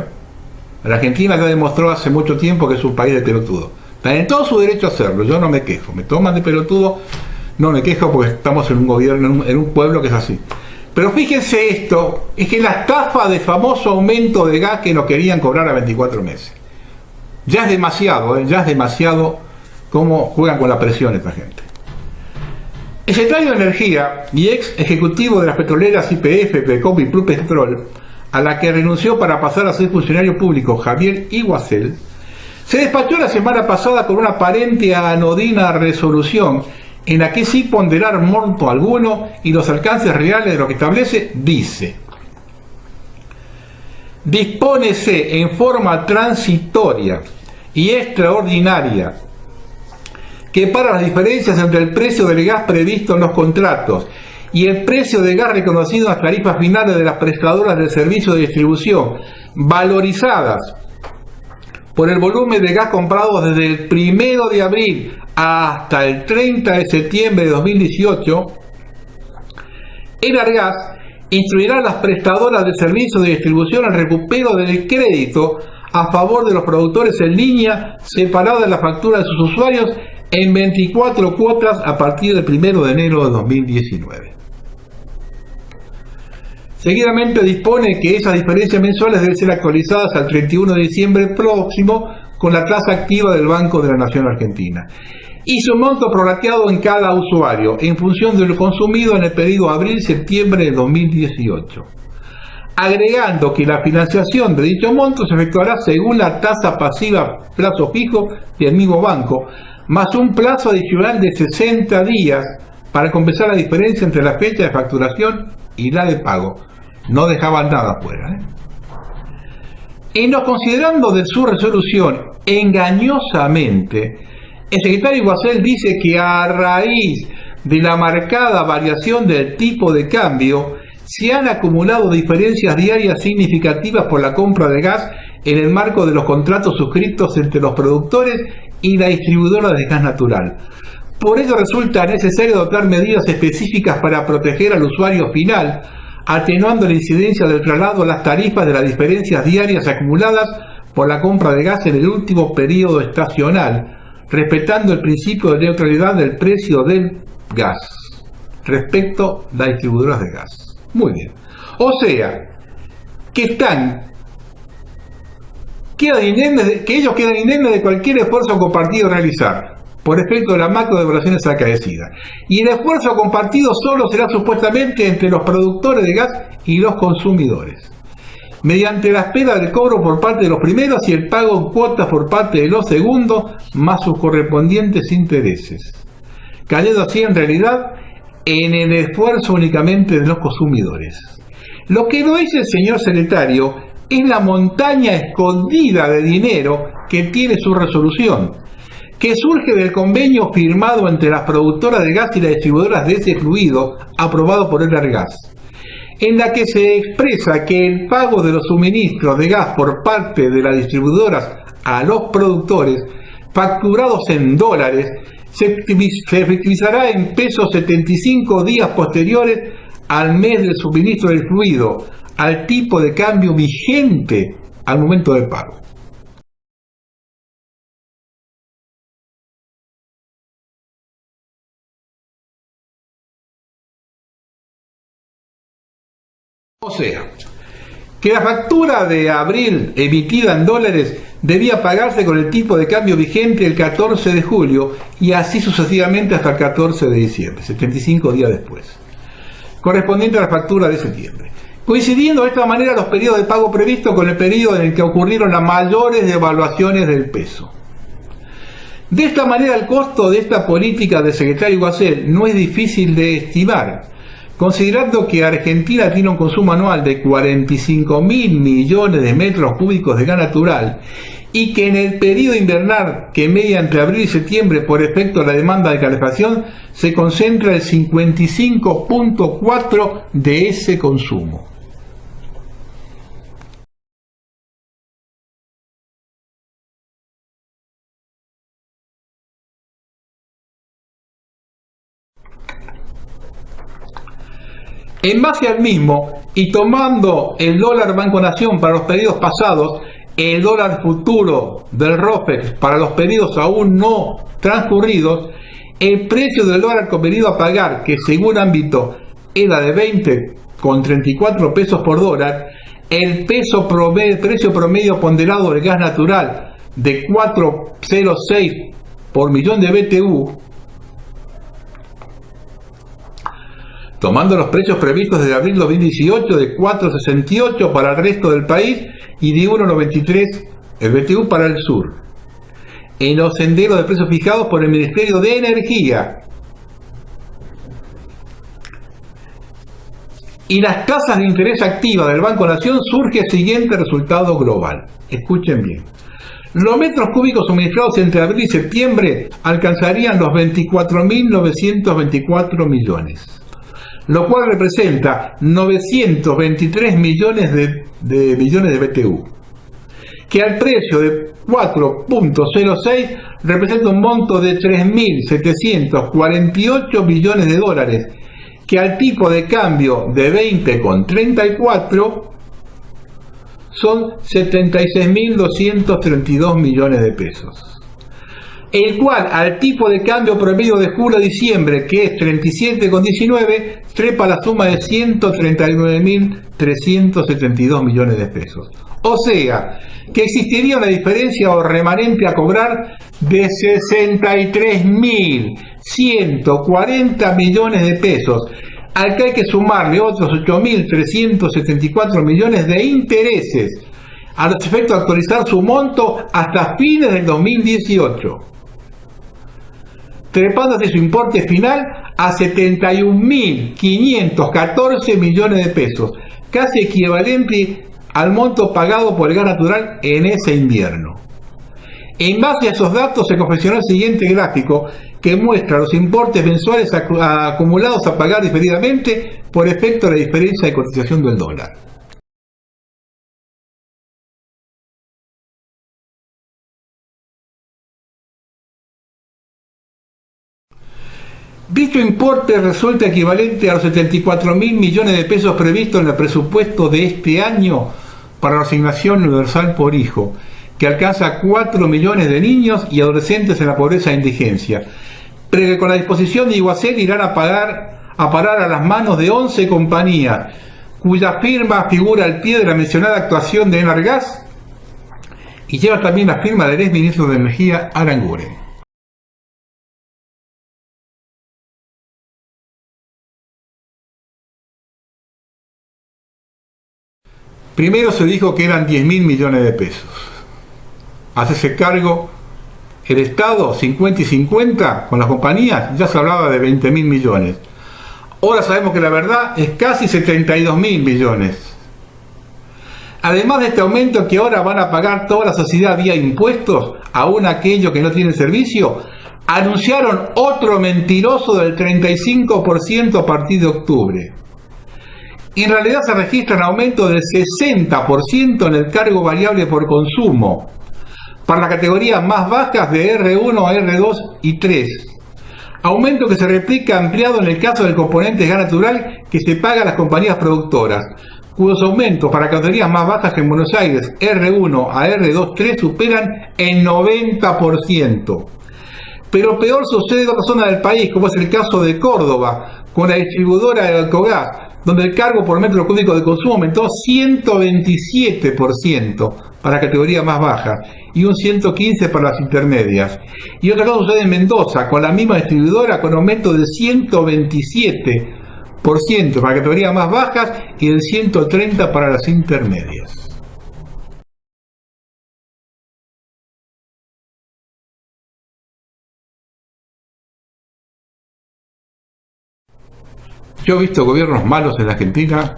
La Argentina ya demostró hace mucho tiempo que es un país de pelotudo. Están en todo su derecho a hacerlo, yo no me quejo. Me toman de pelotudo, no me quejo porque estamos en un gobierno, en un pueblo que es así. Pero fíjense esto, es que la estafa de famoso aumento de gas que nos querían cobrar a 24 meses. Ya es demasiado, ya es demasiado cómo juegan con la presión esta gente. El secretario de Energía y ex ejecutivo de las petroleras YPF, PECOM y Plupetrol, a la que renunció para pasar a ser funcionario público, Javier Iguacel, se despachó la semana pasada con una aparente anodina resolución en la que sin ponderar monto alguno y los alcances reales de lo que establece, dice: dispónese en forma transitoria y extraordinaria que para las diferencias entre el precio del gas previsto en los contratos y el precio de gas reconocido en las tarifas finales de las prestadoras del servicio de distribución, valorizadas por el volumen de gas comprado desde el 1 de abril hasta el 30 de septiembre de 2018, Enargas instruirá a las prestadoras de servicio de distribución al recupero del crédito a favor de los productores en línea separada de la factura de sus usuarios en 24 cuotas a partir del 1 de enero de 2019. Seguidamente dispone que esas diferencias mensuales deben ser actualizadas al 31 de diciembre próximo con la tasa activa del Banco de la Nación Argentina y su monto prorrateado en cada usuario en función de lo consumido en el periodo abril-septiembre de 2018. Agregando que la financiación de dicho monto se efectuará según la tasa pasiva plazo fijo del mismo banco, más un plazo adicional de 60 días para compensar la diferencia entre la fecha de facturación y la de pago. No dejaban nada afuera. En lo considerando de su resolución, engañosamente, el secretario Iguacel dice que a raíz de la marcada variación del tipo de cambio, se han acumulado diferencias diarias significativas por la compra de gas en el marco de los contratos suscritos entre los productores y la distribuidora de gas natural. Por ello resulta necesario adoptar medidas específicas para proteger al usuario final, atenuando la incidencia del traslado a las tarifas de las diferencias diarias acumuladas por la compra de gas en el último periodo estacional, respetando el principio de neutralidad del precio del gas respecto a las distribuidoras de gas. Muy bien. O sea, que ellos quedan indemnes de cualquier esfuerzo compartido a realizar por efecto de la macro devaluaciones acaecidas. Y el esfuerzo compartido solo será supuestamente entre los productores de gas y los consumidores, mediante la espera del cobro por parte de los primeros y el pago en cuotas por parte de los segundos, más sus correspondientes intereses, cayendo así en realidad en el esfuerzo únicamente de los consumidores. Lo que no dice el señor secretario es la montaña escondida de dinero que tiene su resolución, que surge del convenio firmado entre las productoras de gas y las distribuidoras de ese fluido, aprobado por Enargas, en la que se expresa que el pago de los suministros de gas por parte de las distribuidoras a los productores, facturados en dólares, se efectivizará en pesos 75 días posteriores al mes del suministro del fluido, al tipo de cambio vigente al momento del pago. O sea, que la factura de abril emitida en dólares debía pagarse con el tipo de cambio vigente el 14 de julio y así sucesivamente hasta el 14 de diciembre, 75 días después, correspondiente a la factura de septiembre, coincidiendo de esta manera los periodos de pago previstos con el periodo en el que ocurrieron las mayores devaluaciones del peso. De esta manera el costo de esta política del secretario Iguacel no es difícil de estimar, considerando que Argentina tiene un consumo anual de 45.000 millones de metros cúbicos de gas natural y que en el periodo invernal que media entre abril y septiembre por efecto de la demanda de calefacción se concentra el 55.4% de ese consumo. En base al mismo, y tomando el dólar Banco Nación para los pedidos pasados, el dólar futuro del ROFEX para los pedidos aún no transcurridos, el precio del dólar convenido a pagar, que según ámbito era de 20,34 pesos por dólar, el precio promedio ponderado del gas natural de 4,06 por millón de BTU, tomando los precios previstos desde abril 2018 de 4,68 para el resto del país y de 1,93 el BTU para el sur, en los senderos de precios fijados por el Ministerio de Energía. Y las tasas de interés activa del Banco Nación, surge el siguiente resultado global. Escuchen bien. Los metros cúbicos suministrados entre abril y septiembre alcanzarían los 24.924 millones. Lo cual representa 923 millones de BTU, que al precio de 4,06 representa un monto de 3.748 millones de dólares, que al tipo de cambio de 20,34 son 76.232 millones de pesos. El cual al tipo de cambio promedio de julio a diciembre, que es 37,19, trepa la suma de 139.372 millones de pesos. O sea, que existiría una diferencia o remanente a cobrar de 63.140 millones de pesos, al que hay que sumarle otros 8.374 millones de intereses, a los efectos de actualizar su monto hasta fines del 2018. Trepándose su importe final a 71.514 millones de pesos, casi equivalente al monto pagado por el gas natural en ese invierno. En base a esos datos se confeccionó el siguiente gráfico que muestra los importes mensuales acumulados a pagar diferidamente por efecto de la diferencia de cotización del dólar. Dicho importe resulta equivalente a los 74.000 millones de pesos previstos en el presupuesto de este año para la asignación universal por hijo, que alcanza a 4 millones de niños y adolescentes en la pobreza e indigencia, pero que con la disposición de Iguacel irán a parar a las manos de 11 compañías, cuya firma figura al pie de la mencionada actuación de Enargas y lleva también la firma del exministro de Energía, Aranguren. Primero se dijo que eran 10.000 millones de pesos. Hacerse cargo el Estado 50 y 50 con las compañías, ya se hablaba de 20.000 millones. Ahora sabemos que la verdad es casi 72.000 millones. Además de este aumento que ahora van a pagar toda la sociedad vía impuestos, aún aquellos que no tienen servicio, anunciaron otro mentiroso del 35% a partir de octubre. En realidad se registran aumentos del 60% en el cargo variable por consumo, para las categorías más bajas de R1, R2 y 3. Aumento que se replica ampliado en el caso del componente gas natural que se paga a las compañías productoras, cuyos aumentos para categorías más bajas que en Buenos Aires, R1 a R2, 3 superan el 90%. Pero peor sucede en otras zonas del país, como es el caso de Córdoba, con la distribuidora de Alcogas, donde el cargo por metro cúbico de consumo aumentó 127% para categorías más bajas y un 115% para las intermedias. Y otra cosa sucede en Mendoza, con la misma distribuidora, con aumento del 127% para categorías más bajas y del 130% para las intermedias. Yo he visto gobiernos malos en la Argentina,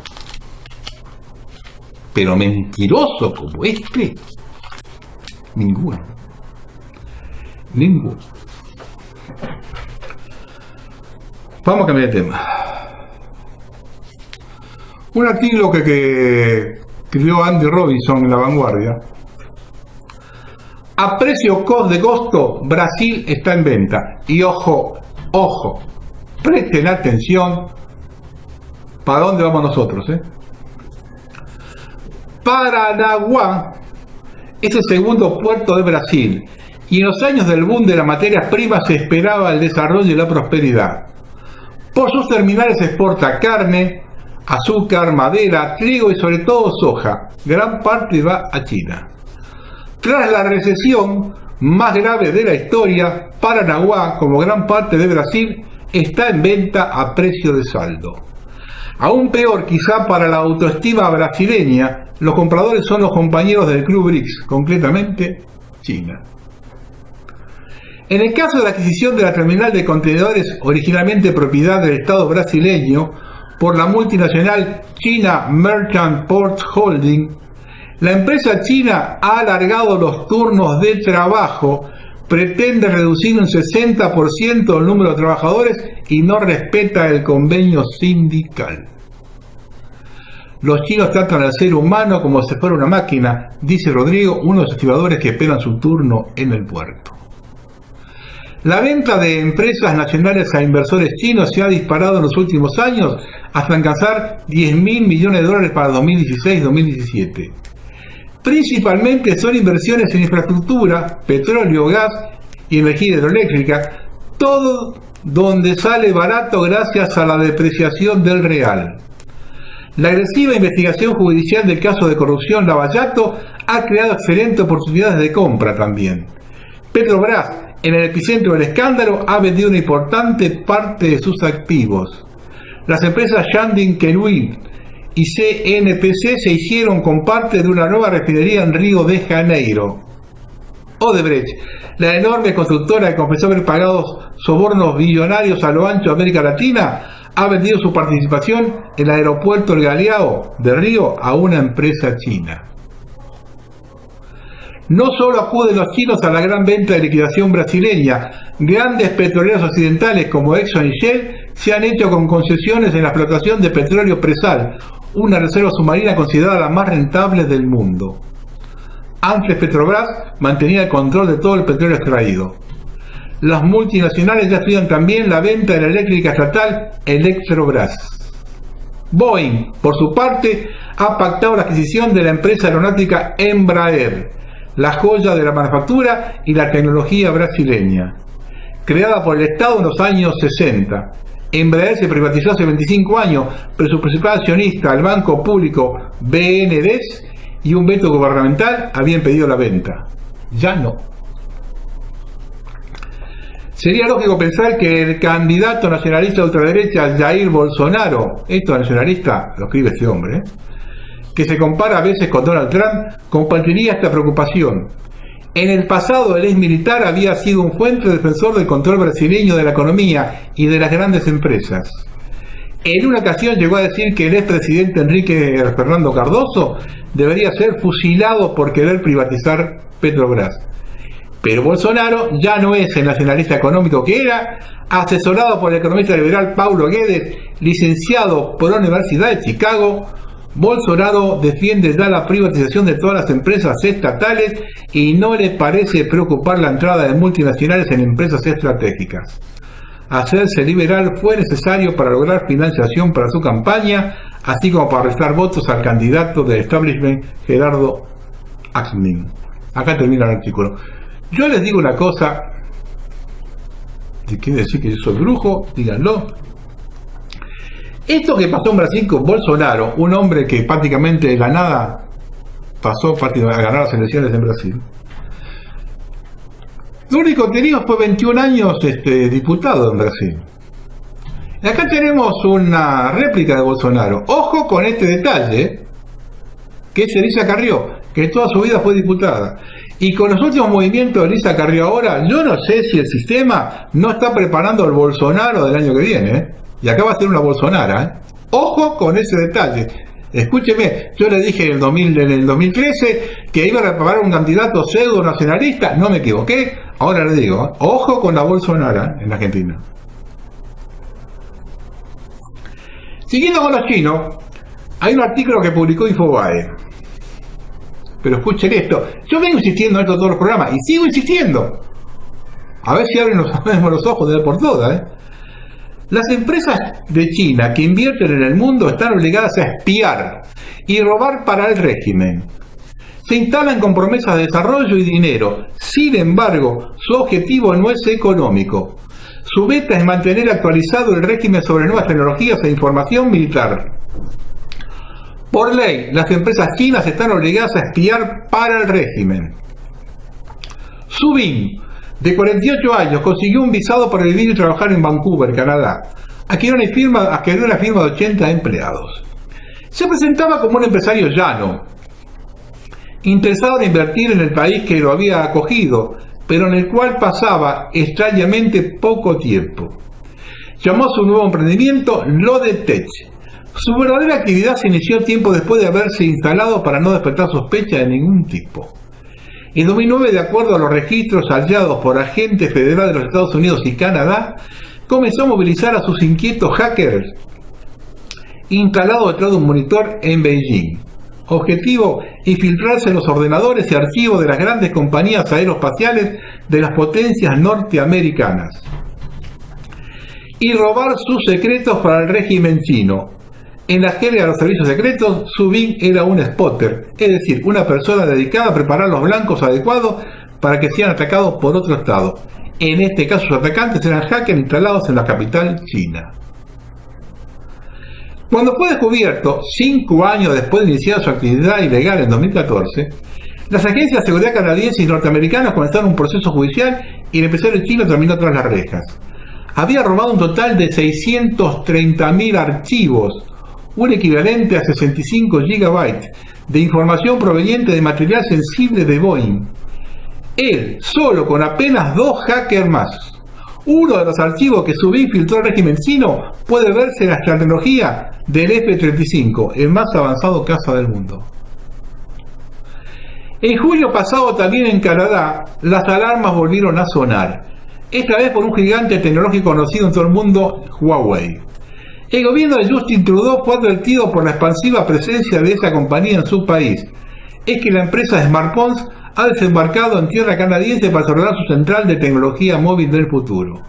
pero mentiroso como este, ninguno. Ninguno. Vamos a cambiar de tema. Un artículo que escribió Andy Robinson en La Vanguardia. A precio cost de costo, Brasil está en venta. Y ojo, ojo, presten atención. ¿Para dónde vamos nosotros? Paranaguá es el segundo puerto de Brasil y en los años del boom de las materias primas se esperaba el desarrollo y la prosperidad. Por sus terminales se exporta carne, azúcar, madera, trigo y sobre todo soja. Gran parte va a China. Tras la recesión más grave de la historia, Paranaguá, como gran parte de Brasil, está en venta a precio de saldo. Aún peor quizá para la autoestima brasileña, los compradores son los compañeros del Club BRICS, concretamente China. En el caso de la adquisición de la terminal de contenedores originalmente propiedad del Estado brasileño por la multinacional China Merchant Ports Holding, la empresa china ha alargado los turnos de trabajo, pretende reducir un 60% el número de trabajadores y no respeta el convenio sindical. Los chinos tratan al ser humano como si fuera una máquina, dice Rodrigo, uno de los estibadores que esperan su turno en el puerto. La venta de empresas nacionales a inversores chinos se ha disparado en los últimos años hasta alcanzar $10.000 millones para 2016-2017. Principalmente son inversiones en infraestructura, petróleo, gas y energía hidroeléctrica, todo donde sale barato gracias a la depreciación del real. La agresiva investigación judicial del caso de corrupción Lavallato ha creado excelentes oportunidades de compra también. Petrobras, en el epicentro del escándalo, ha vendido una importante parte de sus activos. Las empresas Shanding Queluí y CNPC se hicieron con parte de una nueva refinería en Río de Janeiro. Odebrecht, la enorme constructora que confesó haber pagado sobornos billonarios a lo ancho de América Latina, ha vendido su participación en el aeropuerto El Galeao de Río a una empresa china. No solo acuden los chinos a la gran venta de liquidación brasileña, grandes petroleros occidentales como Exxon y Shell se han hecho con concesiones en la explotación de petróleo presal, una reserva submarina considerada la más rentable del mundo. Antes Petrobras mantenía el control de todo el petróleo extraído. Las multinacionales ya estudian también la venta de la eléctrica estatal Electrobras. Boeing, por su parte, ha pactado la adquisición de la empresa aeronáutica Embraer, la joya de la manufactura y la tecnología brasileña. Creada por el Estado en los años 60, Embraer se privatizó hace 25 años, pero su principal accionista, el banco público BNDES, y un veto gubernamental habían pedido la venta. Ya no. Sería lógico pensar que el candidato nacionalista de ultraderecha Jair Bolsonaro, esto nacionalista lo escribe este hombre, que se compara a veces con Donald Trump, compartiría esta preocupación. En el pasado el ex militar había sido un fuerte defensor del control brasileño de la economía y de las grandes empresas. En una ocasión llegó a decir que el expresidente Enrique Fernando Cardoso debería ser fusilado por querer privatizar Petrobras. Pero Bolsonaro ya no es el nacionalista económico que era, asesorado por el economista liberal Paulo Guedes, licenciado por la Universidad de Chicago. Bolsonaro defiende ya la privatización de todas las empresas estatales y no le parece preocupar la entrada de multinacionales en empresas estratégicas. Hacerse liberal fue necesario para lograr financiación para su campaña, así como para restar votos al candidato del establishment Gerardo Axmin. Acá termina el artículo. Yo les digo una cosa, si quieren decir que yo soy brujo, díganlo. Esto que pasó en Brasil con Bolsonaro, un hombre que prácticamente de la nada pasó a ganar las elecciones en Brasil. Lo único que tenía fue 21 años diputado en Brasil. Y acá tenemos una réplica de Bolsonaro. Ojo con este detalle, que es Elisa Carrió, que toda su vida fue diputada. Y con los últimos movimientos de Elisa Carrió ahora, yo no sé si el sistema no está preparando el Bolsonaro del año que viene. Y acá va a ser una Bolsonara. Ojo con ese detalle. Escúcheme, yo le dije en el 2013 que iba a preparar un candidato pseudo nacionalista, no me equivoqué. Ahora le digo, ojo con la Bolsonara en Argentina. Siguiendo con los chinos, hay un artículo que publicó Infobae. Pero escuchen esto, yo vengo insistiendo en esto en todos los programas y sigo insistiendo. A ver si abren los ojos de vez por todas. Las empresas de China que invierten en el mundo están obligadas a espiar y robar para el régimen. Se instalan con promesas de desarrollo y dinero. Sin embargo, su objetivo no es económico. Su meta es mantener actualizado el régimen sobre nuevas tecnologías e información militar. Por ley, las empresas chinas están obligadas a espiar para el régimen. Su Bing, de 48 años, consiguió un visado para vivir y trabajar en Vancouver, Canadá. Adquirió una firma de 80 empleados. Se presentaba como un empresario llano, interesado en invertir en el país que lo había acogido, pero en el cual pasaba extrañamente poco tiempo. Llamó a su nuevo emprendimiento Lodetech. Su verdadera actividad se inició tiempo después de haberse instalado para no despertar sospecha de ningún tipo. En 2009, de acuerdo a los registros hallados por agentes federales de los Estados Unidos y Canadá, comenzó a movilizar a sus inquietos hackers instalados detrás de un monitor en Beijing. Objetivo: infiltrarse en los ordenadores y archivos de las grandes compañías aeroespaciales de las potencias norteamericanas y robar sus secretos para el régimen chino. En la jerga de los servicios secretos, Su Bing era un spotter, es decir, una persona dedicada a preparar los blancos adecuados para que sean atacados por otro estado. En este caso, sus atacantes eran hackers instalados en la capital china. Cuando fue descubierto, 5 años después de iniciar su actividad ilegal en 2014, las agencias de seguridad canadienses y norteamericanas comenzaron un proceso judicial y el empresario chino terminó tras las rejas. Había robado un total de 630.000 archivos, un equivalente a 65 GB de información proveniente de material sensible de Boeing. Él, solo con apenas 2 hackers más. Uno de los archivos que Su Bing filtró al régimen chino puede verse en la tecnología del F-35, el más avanzado caza del mundo. En julio pasado, también en Canadá, las alarmas volvieron a sonar, esta vez por un gigante tecnológico conocido en todo el mundo, Huawei. El gobierno de Justin Trudeau fue advertido por la expansiva presencia de esa compañía en su país. Es que la empresa Smartphones ha desembarcado en tierra canadiense para desarrollar su central de tecnología móvil del futuro.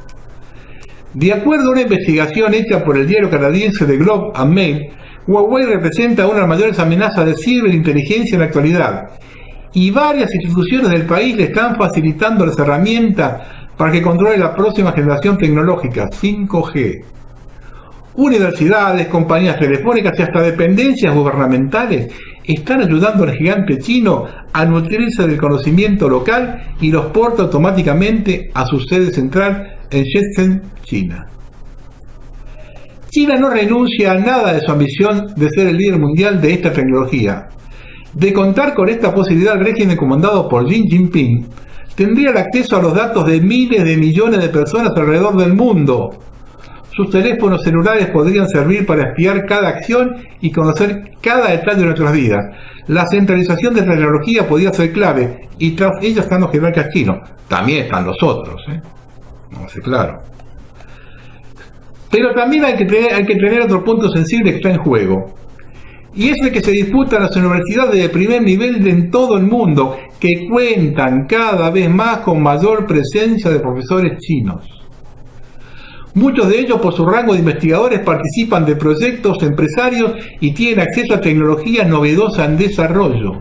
De acuerdo a una investigación hecha por el diario canadiense The Globe and Mail, Huawei representa una de las mayores amenazas de ciberinteligencia en la actualidad, y varias instituciones del país le están facilitando las herramientas para que controle la próxima generación tecnológica, 5G. Universidades, compañías telefónicas y hasta dependencias gubernamentales están ayudando al gigante chino a nutrirse del conocimiento local y los porta automáticamente a su sede central en Shenzhen, China. China no renuncia a nada de su ambición de ser el líder mundial de esta tecnología. De contar con esta posibilidad, el régimen comandado por Xi Jinping tendría el acceso a los datos de miles de millones de personas alrededor del mundo. Sus teléfonos celulares podrían servir para espiar cada acción y conocer cada detalle de nuestras vidas. La centralización de la tecnología podría ser clave, y tras ella están los jerarcas chinos. También están los otros, no sé, claro. Pero también hay que tener otro punto sensible que está en juego. Y es el que se disputa en las universidades de primer nivel en todo el mundo, que cuentan cada vez más con mayor presencia de profesores chinos. Muchos de ellos, por su rango de investigadores, participan de proyectos empresarios y tienen acceso a tecnología novedosa en desarrollo.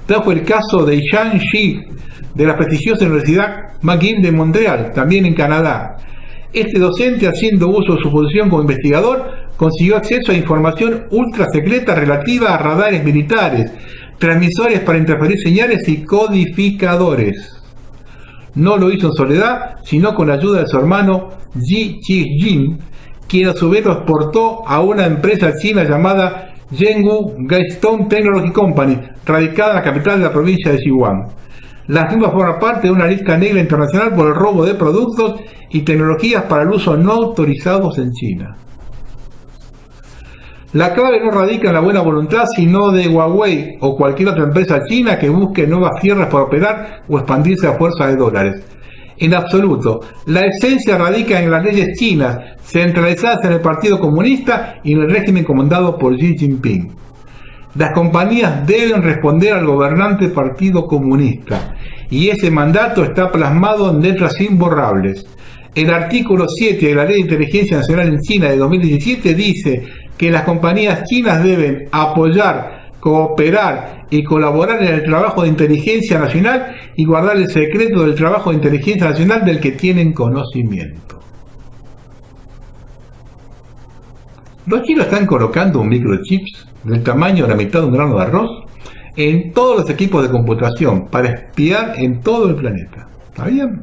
Tal fue el caso de Shang-Chi, de la prestigiosa Universidad McGill de Montreal, también en Canadá, Este docente, haciendo uso de su posición como investigador, consiguió acceso a información ultra secreta relativa a radares militares, transmisores para interferir señales y codificadores. No lo hizo en soledad, sino con la ayuda de su hermano Ji Qijin, quien a su vez lo exportó a una empresa china llamada Zhenghu Gaistone Technology Company, radicada en la capital de la provincia de Sichuan. La firma forma parte de una lista negra internacional por el robo de productos y tecnologías para el uso no autorizados en China. La clave no radica en la buena voluntad, sino de Huawei o cualquier otra empresa china que busque nuevas tierras para operar o expandirse a fuerza de dólares. En absoluto, la esencia radica en las leyes chinas, centralizadas en el Partido Comunista y en el régimen comandado por Xi Jinping. Las compañías deben responder al gobernante Partido Comunista, y ese mandato está plasmado en letras imborrables. El artículo 7 de la Ley de Inteligencia Nacional en China de 2017 dice que las compañías chinas deben apoyar, cooperar y colaborar en el trabajo de inteligencia nacional y guardar el secreto del trabajo de inteligencia nacional del que tienen conocimiento. Los chinos están colocando microchips del tamaño de la mitad de un grano de arroz en todos los equipos de computación para espiar en todo el planeta. ¿Está bien?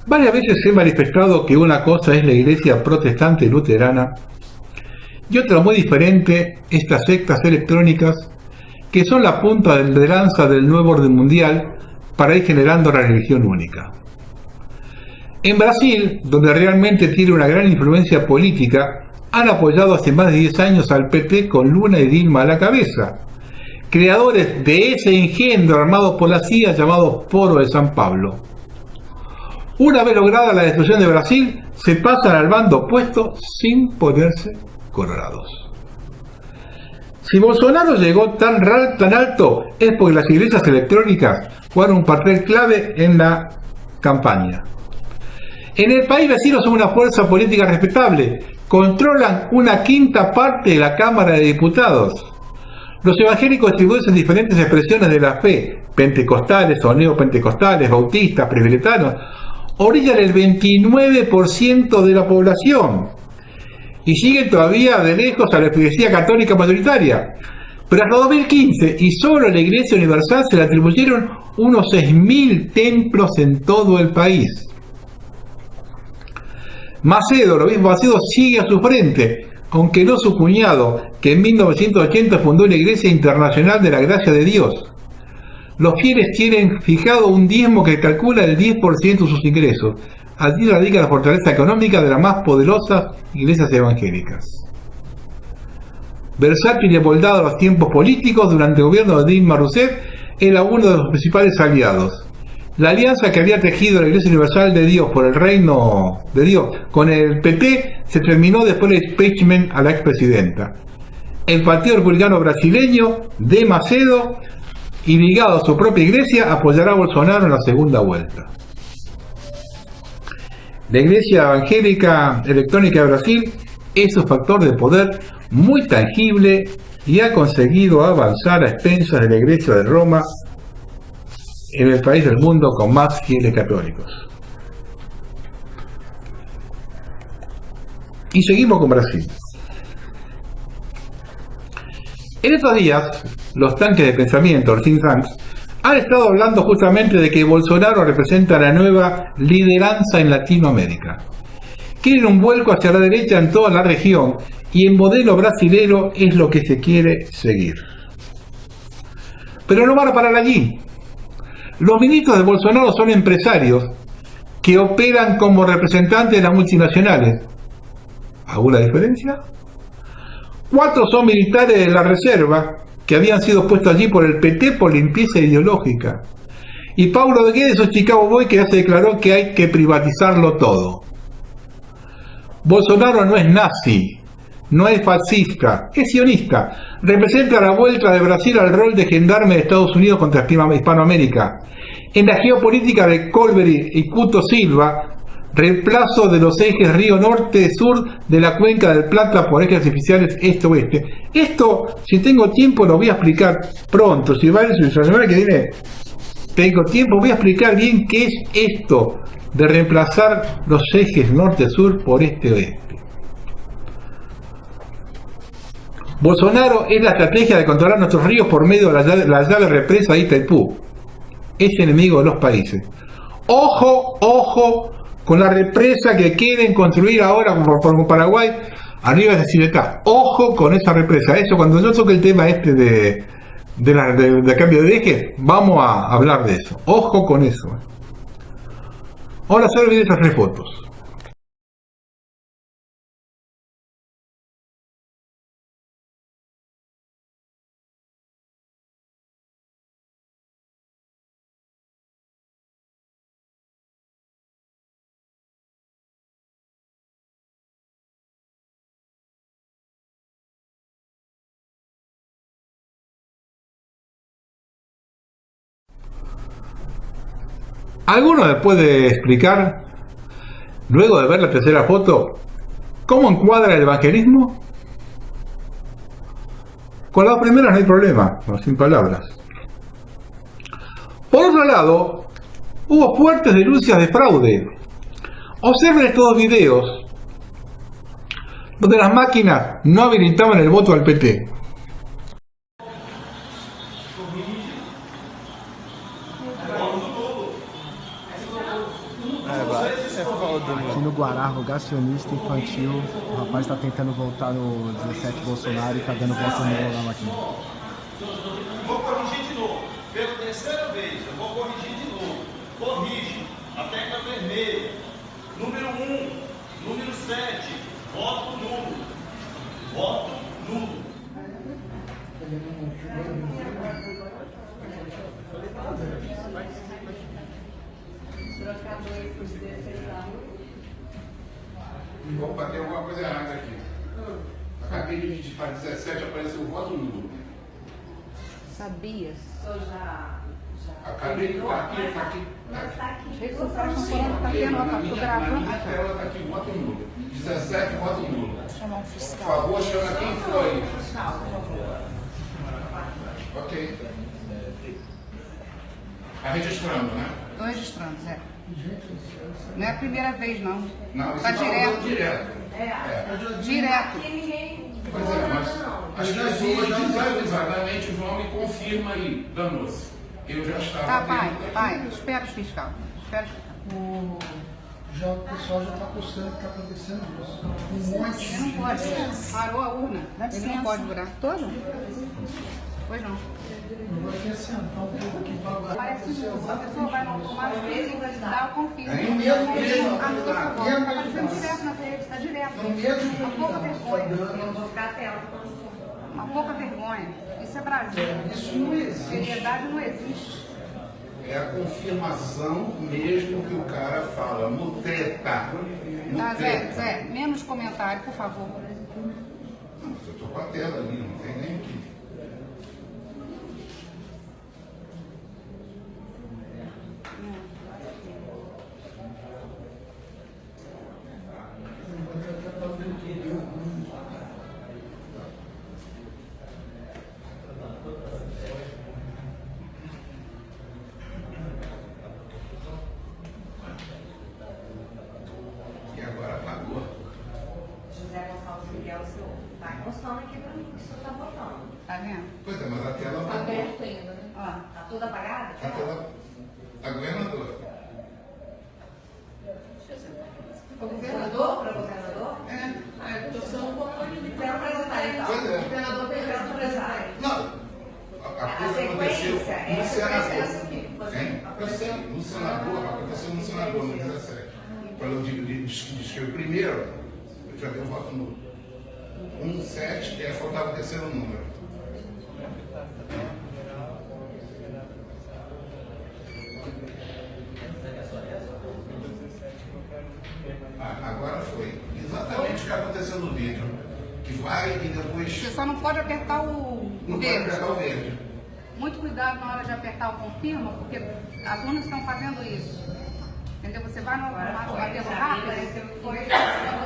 Varias veces he manifestado que una cosa es la iglesia protestante luterana y otra muy diferente, estas sectas electrónicas que son la punta de lanza del nuevo orden mundial para ir generando la religión única. En Brasil, donde realmente tiene una gran influencia política, han apoyado hace más de 10 años al PT con Lula y Dilma a la cabeza, creadores de ese engendro armado por la CIA llamado Foro de San Pablo. Una vez lograda la destrucción de Brasil, se pasan al bando opuesto sin ponerse colorados. Si Bolsonaro llegó tan alto es porque las iglesias electrónicas jugaron un papel clave en la campaña. En el país vecino son una fuerza política respetable, controlan una quinta parte de la Cámara de Diputados. Los evangélicos distribuidos en diferentes expresiones de la fe, pentecostales o neopentecostales, bautistas, presbiterianos, orillan el 29% de la población y siguen todavía de lejos a la iglesia católica mayoritaria. Pero hasta 2015 y solo a la Iglesia Universal se le atribuyeron unos 6.000 templos en todo el país. Macedo, el obispo Macedo, sigue a su frente, aunque no su cuñado, que en 1980 fundó la Iglesia Internacional de la Gracia de Dios. Los fieles tienen fijado un diezmo que calcula el 10% de sus ingresos. Allí radica la fortaleza económica de las más poderosas iglesias evangélicas. Versátil y amoldado a los tiempos políticos, durante el gobierno de Dilma Rousseff era uno de los principales aliados. La alianza que había tejido la Iglesia Universal de Dios por el Reino de Dios con el PT se terminó después del impeachment a la expresidenta. El Partido Republicano Brasileño de Macedo, y ligado a su propia iglesia, apoyará a Bolsonaro en la segunda vuelta. La Iglesia Evangélica Electrónica de Brasil es un factor de poder muy tangible y ha conseguido avanzar a expensas de la Iglesia de Roma en el país del mundo con más fieles católicos. Y seguimos con Brasil. En estos días, los tanques de pensamiento, los think tanks, han estado hablando justamente de que Bolsonaro representa la nueva lideranza en Latinoamérica. Quieren un vuelco hacia la derecha en toda la región y el modelo brasilero es lo que se quiere seguir. Pero no van a parar allí. Los ministros de Bolsonaro son empresarios que operan como representantes de las multinacionales. ¿Alguna diferencia? 4 son militares de la reserva que habían sido puestos allí por el PT por limpieza ideológica. Y Paulo de Guedes es un Chicago Boy que ya se declaró que hay que privatizarlo todo. Bolsonaro no es nazi, no es fascista, es sionista. Representa la vuelta de Brasil al rol de gendarme de Estados Unidos contra Hispanoamérica. En la geopolítica de Colbert y Couto Silva reemplazo de los ejes río norte-sur de la cuenca del Plata por ejes artificiales este-oeste. Esto, si tengo tiempo, lo voy a explicar pronto. Si va la semana que viene, tengo tiempo, voy a explicar bien qué es esto de reemplazar los ejes norte-sur por este-oeste. Bolsonaro es la estrategia de controlar nuestros ríos por medio de la llave represa de Itaipú. Es enemigo de los países. Ojo, ojo con la represa que quieren construir ahora como Paraguay, arriba de Civetá. Ojo con esa represa. Eso, cuando yo toque el tema este de cambio de eje, vamos a hablar de eso. Ojo con eso. Ahora solo olviden esas 3 fotos. ¿Alguno me puede explicar, luego de ver la tercera foto, cómo encuadra el evangelismo? Con las primeras no hay problema, sin palabras. Por otro lado, hubo fuertes denuncias de fraude. Observen estos videos donde las máquinas no habilitaban el voto al PT. Aqui no Guará, rogacionista infantil, o rapaz está tentando voltar no 17 Bolsonaro e está dando voto nulo na máquina. Vou corrigir de novo. Pela terceira vez, eu vou corrigir de novo. Corrige. A tecla vermelha. Número 1, número 7. Voto nulo. Voto nulo. Opa, tem alguma coisa errada aqui. Acabei de digitar 17, apareceu o voto nulo. Sabia? Acabei de estar aqui, está aqui. Vocês não tá vendo, tá tudo gravando. Na tela está aqui, voto nulo. 17, voto nulo. Chamar um Por fiscal. favor, chama quem foi. Ok. Está registrando, né? Estou registrando, Zé. Não é a primeira vez, não. Não, isso Tá direto. direto. Direto. Pois é, mas as pessoas desavisadamente vão e confirma aí, danou-se. Eu já estava... Tá, pai, espera os fiscal. Espera os fiscal. O pessoal já está postando que está acontecendo isso. Um monte Ele não pode. Parou a urna. Ele não pode durar todo? Pois não. Agora tem assim, tá um pouco aqui para Parece que a pessoa vai no automático e vai dar o confirmo. É mesmo, mesmo. Ah, por favor. Está fazendo direto na rede, está direto. Uma pouca vergonha. Uma pouca vergonha. Isso é Brasil. Isso não existe. Seriedade não existe. É a confirmação mesmo que o cara fala, mutreta. Tá, Zé, menos comentário, por favor. Não, eu estou com a tela ali, não tem nem aqui. E agora apagou. José Gonçalves Miguel, o senhor está constando aqui para mim que o senhor está votando. Tá vendo? Pois é, mas a tela Está apagou. aberto ainda, né? Ó. Está toda apagada? A tela... A governadora. O governador? Para o governador? Tô sendo um pouco Quero apresentar então. Pois é. O governador veio para apresentar. Não. A coisa aconteceu no senador. Hein? Eu sei, no senador, aconteceu no senador, no 17. Quando eu diz que o primeiro, eu já dei o voto nulo. 17, faltava o terceiro número. Agora foi. Exatamente o que aconteceu no vídeo. Que vai e depois... Você só não pode apertar o Não pode verde. pegar o verde. Muito cuidado na hora de apertar o confirma, porque as urnas estão fazendo isso. Entendeu? Você vai no batendo rápido, quando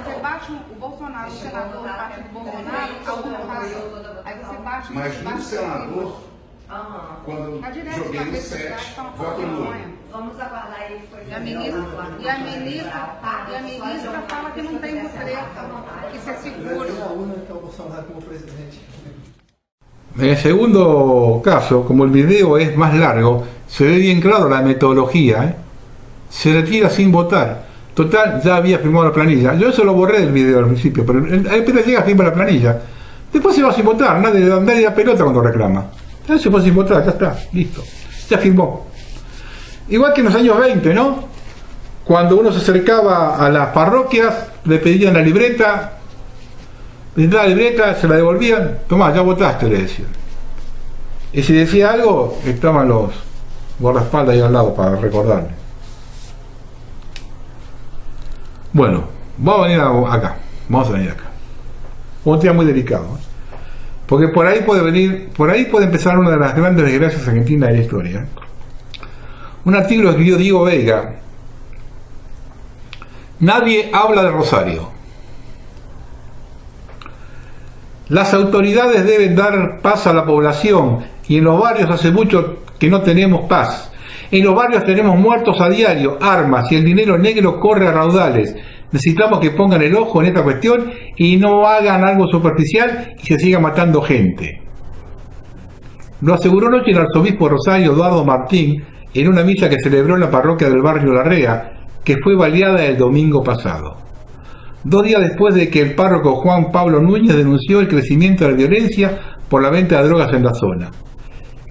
você bate o Bolsonaro, o senador, o partido Bolsonaro, alguma passa. Aí você bate... Mas no senador, quando Tá direto joguei nas no redes sociais, 7, tá uma voto Lula. vergonha. Vamos aguardar ele foi. E a ministra fala que não tem treta, que isso é seguro. En el segundo caso, como el video es más largo, se ve bien claro la metodología, ¿eh? Se retira sin votar. Total, ya había firmado la planilla. Yo eso lo borré del video al principio, pero apenas llega firma la planilla. Después se va sin votar, nadie da pelota cuando reclama. Ya se fue sin votar, ya está, listo. Ya firmó. Igual que en los años 20, ¿no? Cuando uno se acercaba a las parroquias, le pedían la libreta, se la devolvían, tomá, ya votaste, le decían. Y si decía algo, estaban los guardaespaldas ahí al lado para recordarle. Bueno, vamos a venir acá, un tema muy delicado, ¿eh? Porque por ahí puede empezar una de las grandes desgracias argentinas de la historia, ¿eh? Un artículo que escribió Diego Veiga. Nadie habla de Rosario. Las autoridades deben dar paz a la población y en los barrios hace mucho que no tenemos paz. En los barrios tenemos muertos a diario, armas y el dinero negro corre a raudales. Necesitamos que pongan el ojo en esta cuestión y no hagan algo superficial y se siga matando gente. Lo aseguró anoche el arzobispo Rosario Eduardo Martín en una misa que celebró en la parroquia del barrio Larrea, que fue baleada el domingo pasado. 2 días después de que el párroco Juan Pablo Núñez denunció el crecimiento de la violencia por la venta de drogas en la zona.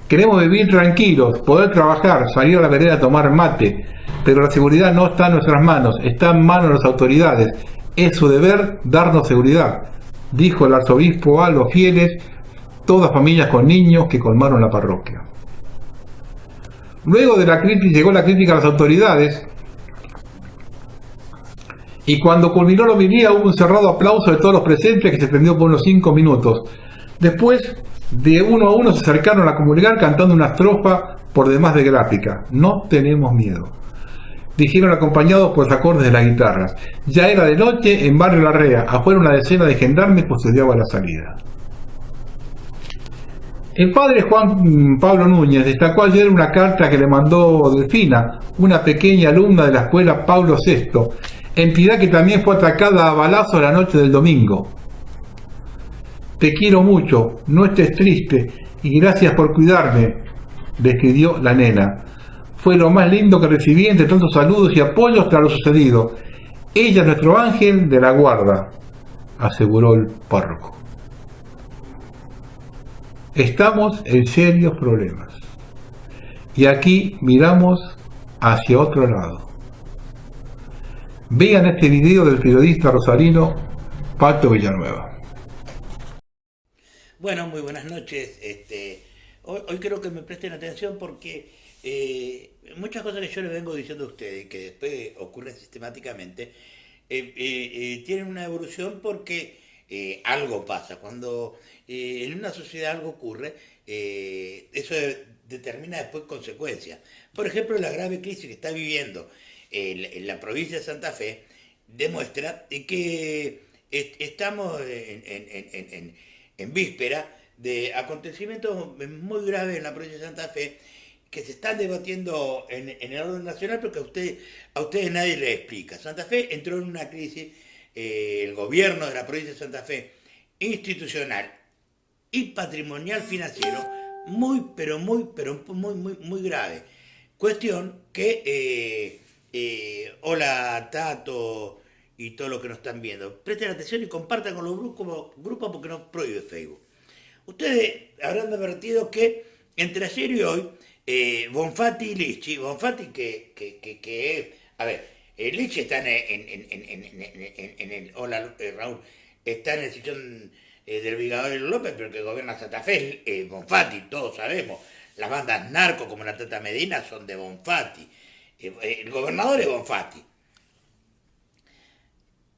Queremos vivir tranquilos, poder trabajar, salir a la vereda a tomar mate, pero la seguridad no está en nuestras manos, está en manos de las autoridades. Es su deber darnos seguridad, dijo el arzobispo a los fieles, todas familias con niños que colmaron la parroquia. Luego de la crítica llegó la crítica a las autoridades y cuando culminó la homilía hubo un cerrado aplauso de todos los presentes que se extendió por unos 5 minutos. Después, de uno a uno se acercaron a comulgar cantando una estrofa por demás de gráfica. No tenemos miedo, dijeron acompañados por los acordes de las guitarras. Ya era de noche en Barrio Larrea, afuera una decena de gendarmes custodiaba la salida. El padre Juan Pablo Núñez destacó ayer una carta que le mandó Delfina, una pequeña alumna de la escuela Pablo VI, entidad que también fue atacada a balazos la noche del domingo. Te quiero mucho, no estés triste y gracias por cuidarme, le escribió la nena. Fue lo más lindo que recibí entre tantos saludos y apoyos tras lo sucedido. Ella es nuestro ángel de la guarda, aseguró el párroco. Estamos en serios problemas. Y aquí miramos hacia otro lado. Vean este video del periodista rosarino Pato Villanueva. Bueno, muy buenas noches. Hoy creo que me presten atención porque muchas cosas que yo les vengo diciendo a ustedes, que después ocurren sistemáticamente, tienen una evolución porque algo pasa. Cuando en una sociedad algo ocurre, eso determina después consecuencias. Por ejemplo, la grave crisis que está viviendo en la provincia de Santa Fe demuestra que estamos en víspera de acontecimientos muy graves en la provincia de Santa Fe que se están debatiendo en el orden nacional, pero que a ustedes nadie les explica. Santa Fe entró en una crisis, el gobierno de la provincia de Santa Fe, institucional y patrimonial financiero, muy grave. Cuestión que, hola Tato y todo lo que nos están viendo, presten atención y compartan con los grupos porque nos prohíbe Facebook. Ustedes habrán advertido que entre ayer y hoy, Bonfatti y Lichi, Bonfatti que a ver, Lichi está en el, hola Raúl, está en el sillón del Brigador López, pero que gobierna Santa Fe es Bonfatti, todos sabemos. Las bandas narcos como la Tata Medina son de Bonfatti. El gobernador es Bonfatti.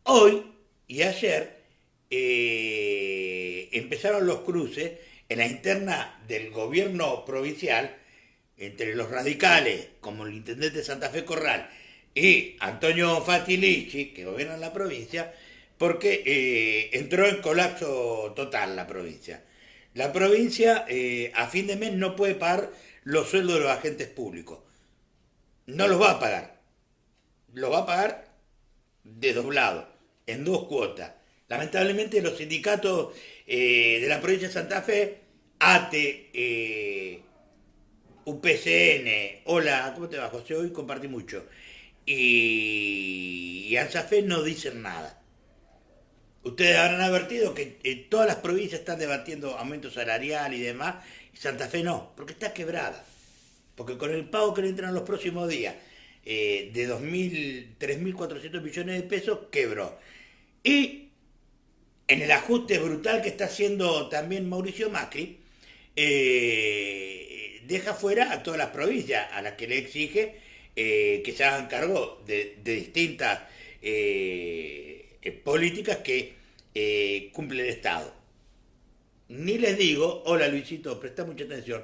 Hoy y ayer empezaron los cruces en la interna del gobierno provincial entre los radicales, como el intendente de Santa Fe Corral, y Antonio Fatti Lichi, que gobierna la provincia, porque entró en colapso total la provincia. La provincia a fin de mes no puede pagar los sueldos de los agentes públicos. No los va a pagar. Los va a pagar desdoblado, en 2 cuotas. Lamentablemente los sindicatos de la provincia de Santa Fe, ATE, UPCN, hola, ¿cómo te va, José? Hoy compartí mucho. Y ANSAFE no dicen nada. Ustedes habrán advertido que todas las provincias están debatiendo aumento salarial y demás, y Santa Fe no, porque está quebrada. Porque con el pago que le entran los próximos días, de 3.400 millones de pesos, quebró. Y en el ajuste brutal que está haciendo también Mauricio Macri, deja fuera a todas las provincias a las que le exige que se hagan cargo de distintas políticas que cumple el Estado. Ni les digo, hola Luisito, presta mucha atención,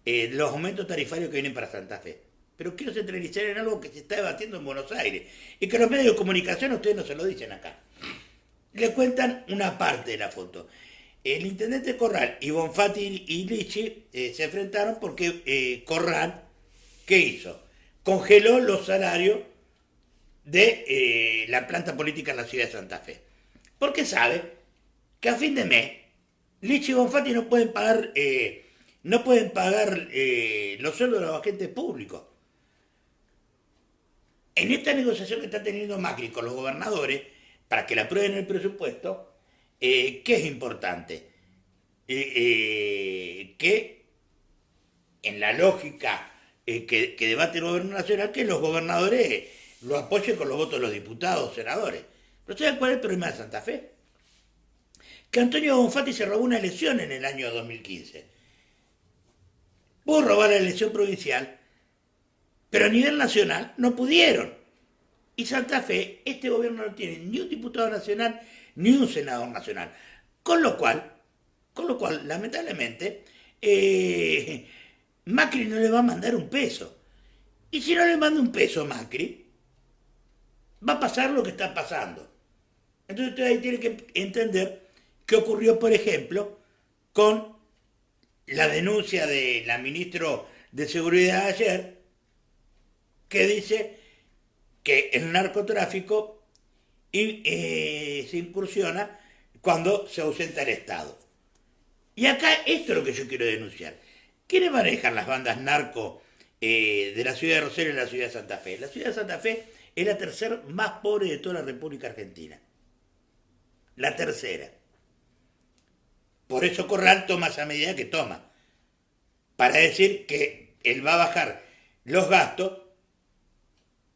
los aumentos tarifarios que vienen para Santa Fe. Pero quiero centralizar en algo que se está debatiendo en Buenos Aires y que los medios de comunicación ustedes no se lo dicen acá. Le cuentan una parte de la foto. El intendente Corral y Bonfatti y Lichi se enfrentaron porque Corral, ¿qué hizo? Congeló los salarios de la planta política en la ciudad de Santa Fe. Porque sabe que a fin de mes Lichi y Bonfatti no pueden pagar los sueldos de los agentes públicos. En esta negociación que está teniendo Macri con los gobernadores para que le aprueben el presupuesto, ¿qué es importante? Que en la lógica que debate el gobierno nacional, que los gobernadores lo apoyen con los votos de los diputados, senadores. Pero ¿saben cuál es el problema de Santa Fe? Que Antonio Bonfatti se robó una elección en el año 2015. Pudo robar la elección provincial, pero a nivel nacional no pudieron. Y Santa Fe, este gobierno no tiene ni un diputado nacional ni un senador nacional. Con lo cual, lamentablemente, Macri no le va a mandar un peso. Y si no le manda un peso a Macri, va a pasar lo que está pasando. Entonces usted ahí tiene que entender qué ocurrió, por ejemplo, con la denuncia de la ministra de Seguridad ayer, que dice que el narcotráfico se incursiona cuando se ausenta el Estado. Y acá esto es lo que yo quiero denunciar. ¿Quiénes manejan las bandas narco de la ciudad de Rosario y la ciudad de Santa Fe? La ciudad de Santa Fe es la tercera más pobre de toda la República Argentina. La tercera. Por eso Corral toma esa medida que toma. Para decir que él va a bajar los gastos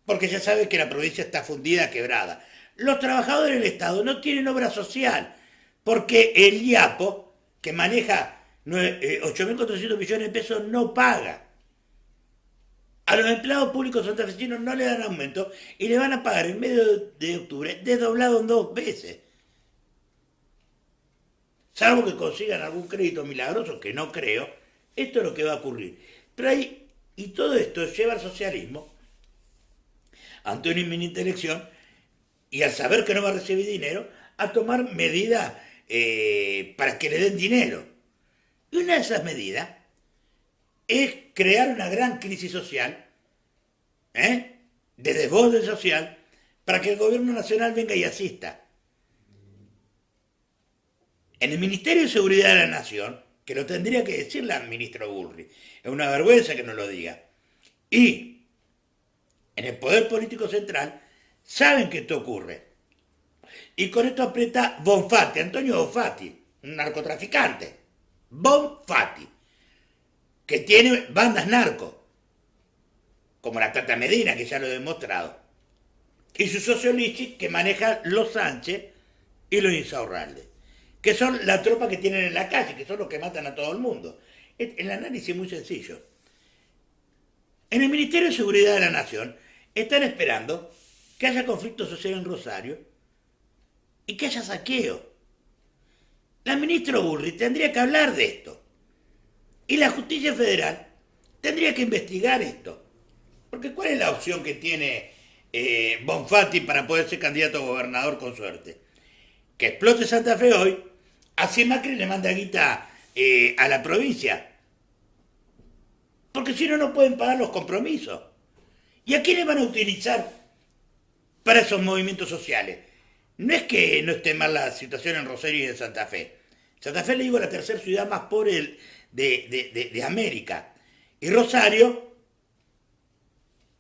porque ya sabe que la provincia está fundida, quebrada. Los trabajadores del Estado no tienen obra social porque el IAPO, que maneja 8.400 millones de pesos, no paga. A los empleados públicos santafesinos no le dan aumento y le van a pagar en medio de octubre desdoblado en 2 veces. Salvo que consigan algún crédito milagroso, que no creo, esto es lo que va a ocurrir. Pero ahí, y todo esto lleva al socialismo ante una inminente elección y al saber que no va a recibir dinero, a tomar medidas para que le den dinero. Y una de esas medidas es crear una gran crisis social, de desborde social, para que el gobierno nacional venga y asista. En el Ministerio de Seguridad de la Nación, que lo tendría que decir la ministra Bullrich, es una vergüenza que no lo diga, y en el Poder Político Central, saben que esto ocurre. Y con esto aprieta Bonfatti, Antonio Bonfatti, un narcotraficante. Bonfatti, que tiene bandas narcos, como la Tata Medina, que ya lo he demostrado. Y su socio Lichi, que maneja los Sánchez y los Insaurralde, que son la tropa que tienen en la calle, que son los que matan a todo el mundo. El análisis es muy sencillo. En el Ministerio de Seguridad de la Nación están esperando que haya conflicto social en Rosario y que haya saqueo. La ministra Bullrich tendría que hablar de esto. Y la justicia federal tendría que investigar esto. Porque ¿cuál es la opción que tiene Bonfatti para poder ser candidato a gobernador con suerte. Que explote Santa Fe hoy, así Macri le manda guita a la provincia. Porque si no, no pueden pagar los compromisos. ¿Y a quiénes van a utilizar para esos movimientos sociales? No es que no esté mal la situación en Rosario y en Santa Fe. Santa Fe, le digo, la tercera ciudad más pobre de América. Y Rosario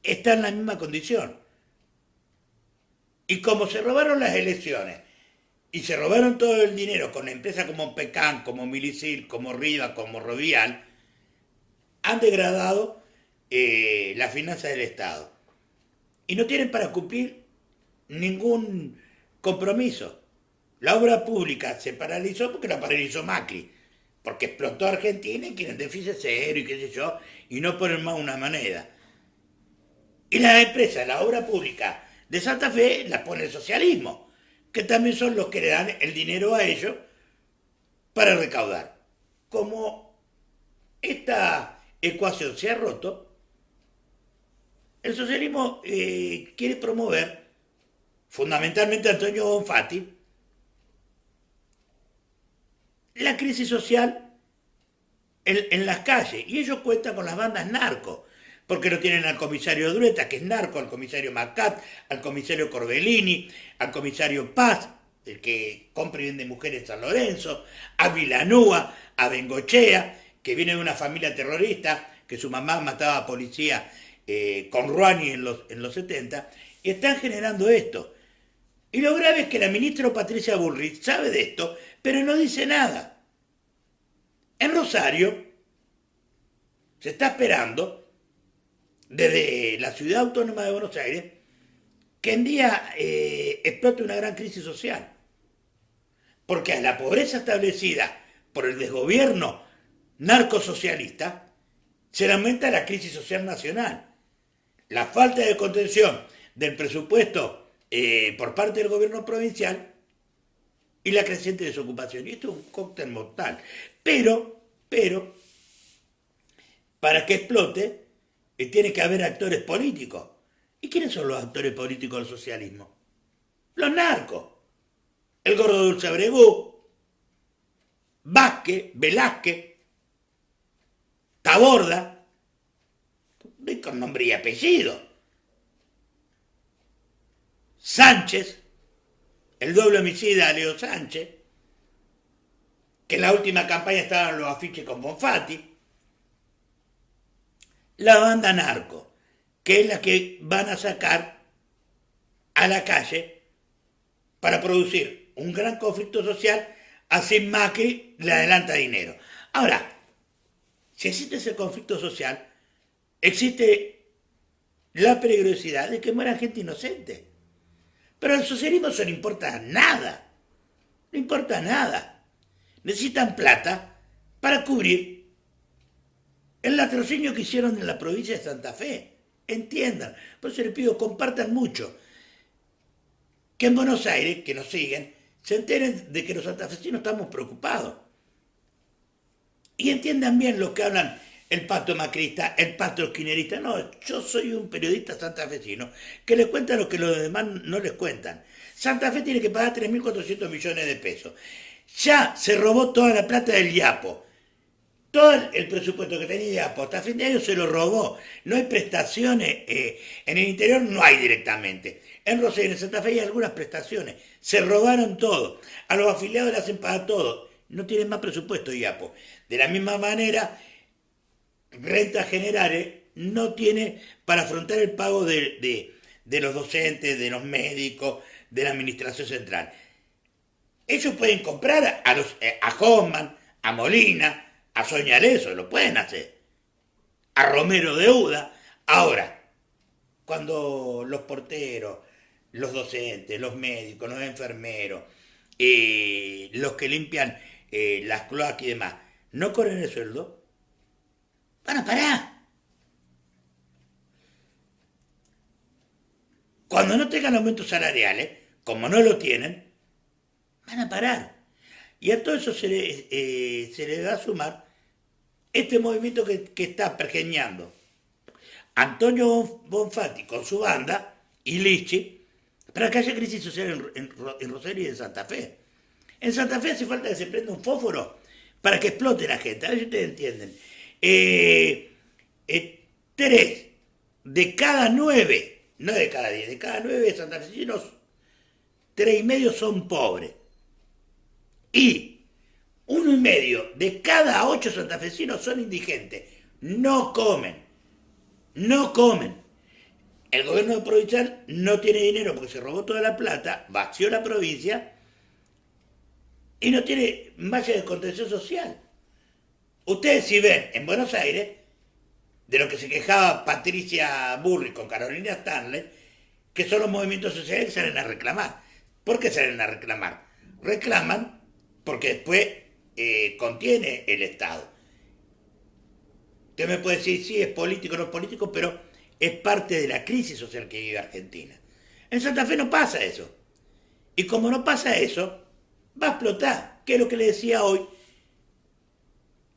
está en la misma condición. Y como se robaron las elecciones y se robaron todo el dinero con empresas como Pecan, como Milicil, como Riva, como Rovial, han degradado las finanzas del Estado. Y no tienen para cumplir ningún compromiso. La obra pública se paralizó porque la paralizó Macri, porque explotó Argentina y quieren déficit cero y qué sé yo, y no ponen más una moneda. Y las empresas, la obra pública de Santa Fe la pone el socialismo, que también son los que le dan el dinero a ellos para recaudar. Como esta ecuación se ha roto, el socialismo quiere promover, fundamentalmente Antonio Bonfatti, la crisis social en las calles. Y ellos cuentan con las bandas narcos, porque no tienen al comisario Drueta, que es narco, al comisario Macat, al comisario Corbellini, al comisario Paz, el que compra y vende mujeres en San Lorenzo, a Vilanúa, a Bengochea, que viene de una familia terrorista, que su mamá mataba a policía con Rouhani en los 70, y están generando esto. Y lo grave es que la ministra Patricia Bullrich sabe de esto, pero no dice nada. En Rosario se está esperando, desde la ciudad autónoma de Buenos Aires, que en día explote una gran crisis social. Porque a la pobreza establecida por el desgobierno narcosocialista se le aumenta la crisis social nacional. La falta de contención del presupuesto por parte del gobierno provincial y la creciente desocupación. Y esto es un cóctel mortal. Pero, para que explote, tiene que haber actores políticos. ¿Y quiénes son los actores políticos del socialismo? Los narcos. El Gordo Dulce Abregú, Vázquez, Velázquez, Taborda, con nombre y apellido. Sánchez, el doble homicida Leo Sánchez, que en la última campaña estaban los afiches con Bonfatti. La banda narco, que es la que van a sacar a la calle para producir un gran conflicto social, así Macri le adelanta dinero. Ahora, si existe ese conflicto social, existe la peligrosidad de que muera gente inocente. Pero al socialismo eso no importa nada. No importa nada. Necesitan plata para cubrir el latrocinio que hicieron en la provincia de Santa Fe. Entiendan. Por eso les pido, compartan mucho. Que en Buenos Aires, que nos siguen, se enteren de que los santafesinos estamos preocupados. Y entiendan bien lo que hablan el pacto macrista, el pacto esquinerista. No, yo soy un periodista santafesino que les cuenta lo que los demás no les cuentan. Santa Fe tiene que pagar 3.400 millones de pesos. Ya se robó toda la plata del IAPO. Todo el presupuesto que tenía IAPO hasta fin de año se lo robó. No hay prestaciones, en el interior no hay directamente. En Rosario y en Santa Fe hay algunas prestaciones. Se robaron todo. A los afiliados le hacen pagar todo. No tienen más presupuesto IAPO. De la misma manera, Rentas Generales no tiene para afrontar el pago de los docentes, de los médicos, de la administración central. Ellos pueden comprar a Hoffman, a Molina, a Soñaleso, lo pueden hacer. A Romero Deuda. Ahora, cuando los porteros, los docentes, los médicos, los enfermeros, los que limpian las cloacas y demás, no cobran el sueldo, van a parar. Cuando no tengan aumentos salariales, como no lo tienen, van a parar. Y a todo eso se le va a sumar este movimiento que está pergeñando Antonio Bonfatti con su banda y Lichi para que haya crisis social en Rosario y en Santa Fe. En Santa Fe hace falta que se prenda un fósforo para que explote la gente. A ver si ustedes entienden. 3 de cada 9, no de cada 10, de cada 9 santafesinos, 3,5 son pobres. Y 1,5 de cada 8 santafesinos son indigentes. No comen. No comen. El gobierno provincial no tiene dinero porque se robó toda la plata, vació la provincia y no tiene malla de contención social. Ustedes si ven en Buenos Aires, de lo que se quejaba Patricia Burri con Carolina Stanley, que son los movimientos sociales que salen a reclamar. ¿Por qué salen a reclamar? Reclaman porque después contiene el Estado. Usted me puede decir, sí, es político, no es político, pero es parte de la crisis social que vive Argentina. En Santa Fe no pasa eso. Y como no pasa eso, va a explotar. Que es lo que le decía hoy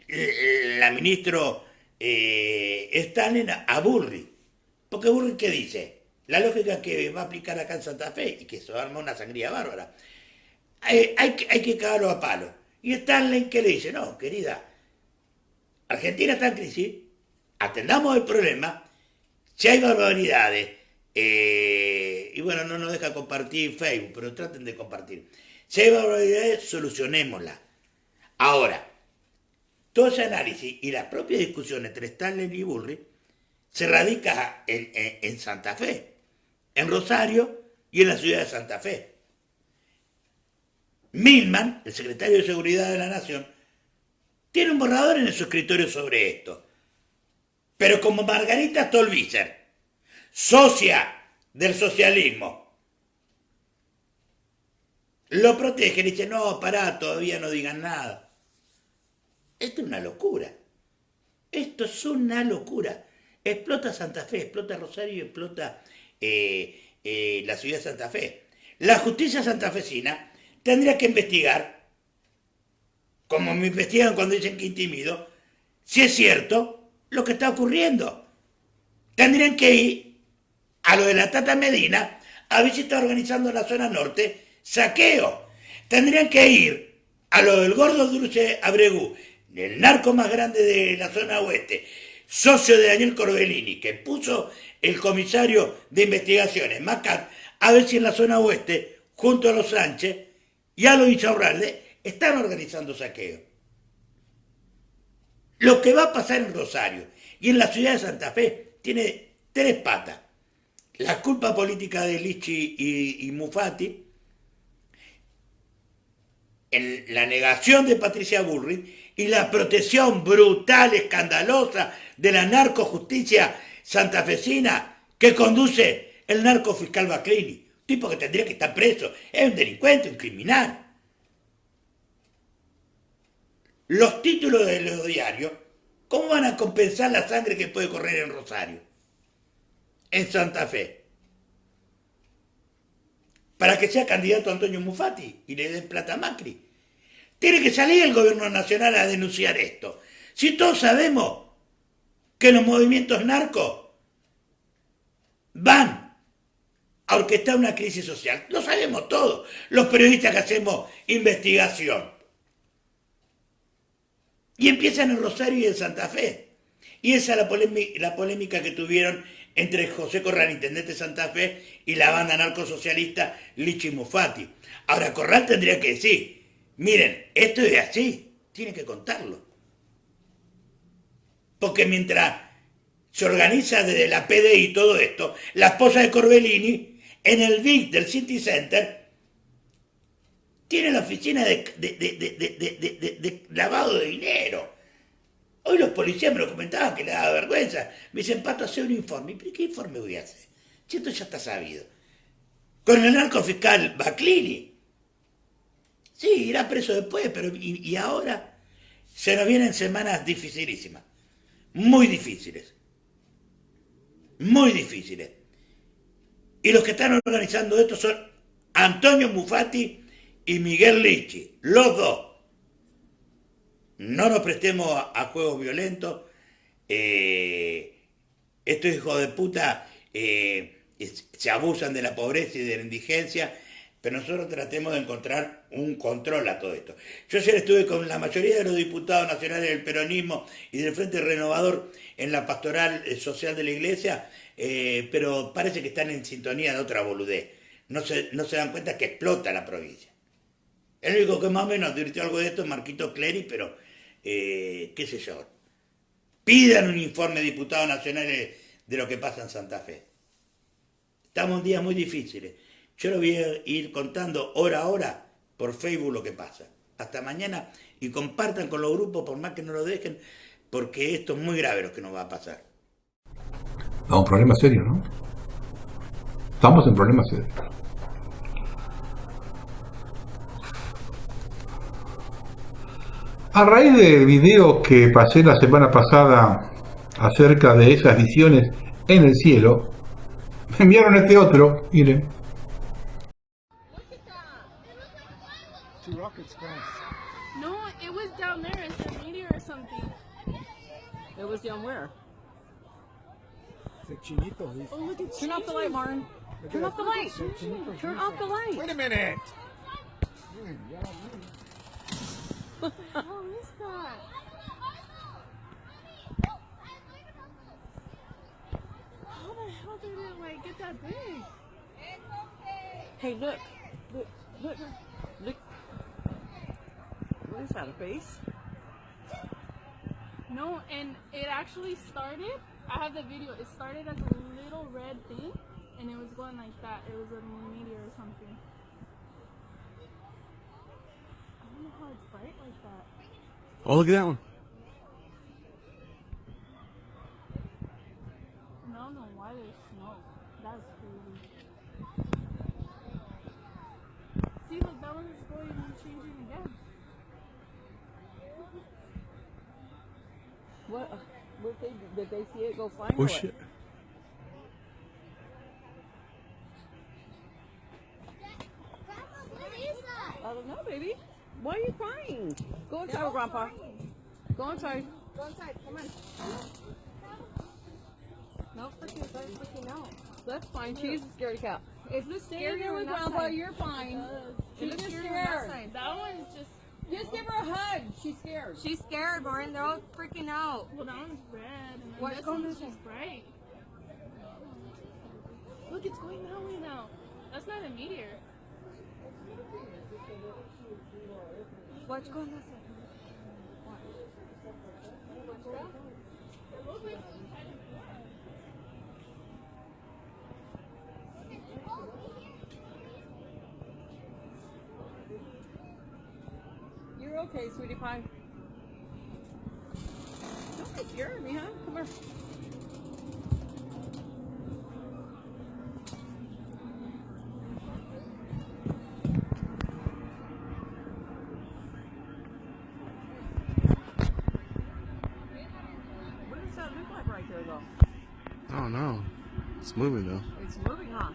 la ministra Stanley a Burri. Porque Burri, ¿qué dice? La lógica que va a aplicar acá en Santa Fe y que se va a armar una sangría bárbara. Hay que cagarlo a palo. Y Stanley, ¿qué le dice? No, querida, Argentina está en crisis, atendamos el problema, si hay barbaridades, y bueno, no nos deja compartir Facebook, pero traten de compartir. Si hay barbaridades, solucionémoslas. Ahora, todo ese análisis y la propia discusión entre Stanley y Burri se radica en Santa Fe, en Rosario y en la ciudad de Santa Fe. Milman, el secretario de Seguridad de la Nación, tiene un borrador en su escritorio sobre esto. Pero como Margarita Stolbizer, socia del socialismo, lo protege y dice, no, pará, todavía no digan nada. Esto es una locura. Esto es una locura. Explota Santa Fe, explota Rosario y explota la ciudad de Santa Fe. La justicia santafesina tendría que investigar, como me investigan cuando dicen que intimido, si es cierto lo que está ocurriendo. Tendrían que ir a lo de la Tata Medina a ver si está organizando en la zona norte saqueo. Tendrían que ir a lo del gordo Dulce Abregú, el narco más grande de la zona oeste, socio de Daniel Corbellini, que puso el comisario de investigaciones, Macat, a ver si en la zona oeste, junto a los Sánchez y a los Insaurralde, están organizando saqueo. Lo que va a pasar en Rosario y en la ciudad de Santa Fe tiene 3 patas. La culpa política de Lichi y Mufati, en la negación de Patricia Burri y la protección brutal, escandalosa de la narcojusticia santafesina que conduce el narcofiscal Baclini. Tipo que tendría que estar preso, es un delincuente, un criminal. Los títulos de los diarios, ¿cómo van a compensar la sangre que puede correr en Rosario? En Santa Fe. Para que sea candidato Antonio Mufati y le den plata a Macri. Tiene que salir el gobierno nacional a denunciar esto. Si todos sabemos que los movimientos narcos van a orquestar una crisis social, lo sabemos todos, los periodistas que hacemos investigación. Y empiezan en Rosario y en Santa Fe. Y esa es la polémica que tuvieron entre José Corral, intendente de Santa Fe, y la banda narcosocialista Lichi Mufati. Ahora Corral tendría que decir, miren, esto es así, tiene que contarlo. Porque mientras se organiza desde la PDI y todo esto, la esposa de Corbellini, en el VIC del City Center, tiene la oficina de lavado de dinero. Hoy los policías me lo comentaban que le daba vergüenza. Me dicen, Pato, hace un informe. ¿Pero qué informe voy a hacer? Si esto ya está sabido. Con el narcofiscal Baclini. Sí, irá preso después, pero ¿y ahora? Se nos vienen semanas dificilísimas. Muy difíciles. Muy difíciles. Y los que están organizando esto son Antonio Mufati y Miguel Lichi, los dos. No nos prestemos a juegos violentos. Estos hijos de puta se abusan de la pobreza y de la indigencia, pero nosotros tratemos de encontrar un control a todo esto. Yo ayer estuve con la mayoría de los diputados nacionales del peronismo y del Frente Renovador en la pastoral social de la iglesia, pero parece que están en sintonía de otra boludez. No se dan cuenta que explota la provincia. El único que más o menos advirtió algo de esto es Marquito Clery, pero qué sé yo. Pidan un informe, diputados nacionales, de lo que pasa en Santa Fe. Estamos en días muy difíciles. Yo lo voy a ir contando hora a hora por Facebook lo que pasa. Hasta mañana, y compartan con los grupos por más que no lo dejen, porque esto es muy grave lo que nos va a pasar. No, un problema serio, ¿no? Estamos en problemas serios. A raíz del video que pasé la semana pasada acerca de esas visiones en el cielo, me enviaron este otro, miren. No, it was down there. It's a meteor or something. It was down where? Oh, look, it's Turn off the light, Martin. Turn off the light. Turn off the light. Wait a minute. What the hell is that? How the hell did it like get that big? Hey, look. Look. Look. Look. What is that, a face? No, and it actually started. I have the video. It started as a little red thing, and it was going like that. It was a meteor or something. I don't know how it's bright like that. Oh, look at that one. I don't know why there's smoke. That's crazy. See, look, that one is going and changing again. What? Did they see it go flying? Oh, or shit. I don't know, baby. Why are you crying? Go inside, Grandpa. Go inside. Go inside, come on. No, freaking out. That's fine. She's a scaredy cat. If you Stay there with Grandpa, you're fine. She's just scared. That one's just... Just give her a hug. She's scared. She's scared, Martin. They're all freaking out. Well, that one's red, and then What's this going one's on? just bright. Look, it's going that way now. That's not a meteor. What's going on? You're okay, sweetie pie. Don't be scared of me, huh? Come here. What does that look like right there, though? I don't know. It's moving though. It's moving, huh?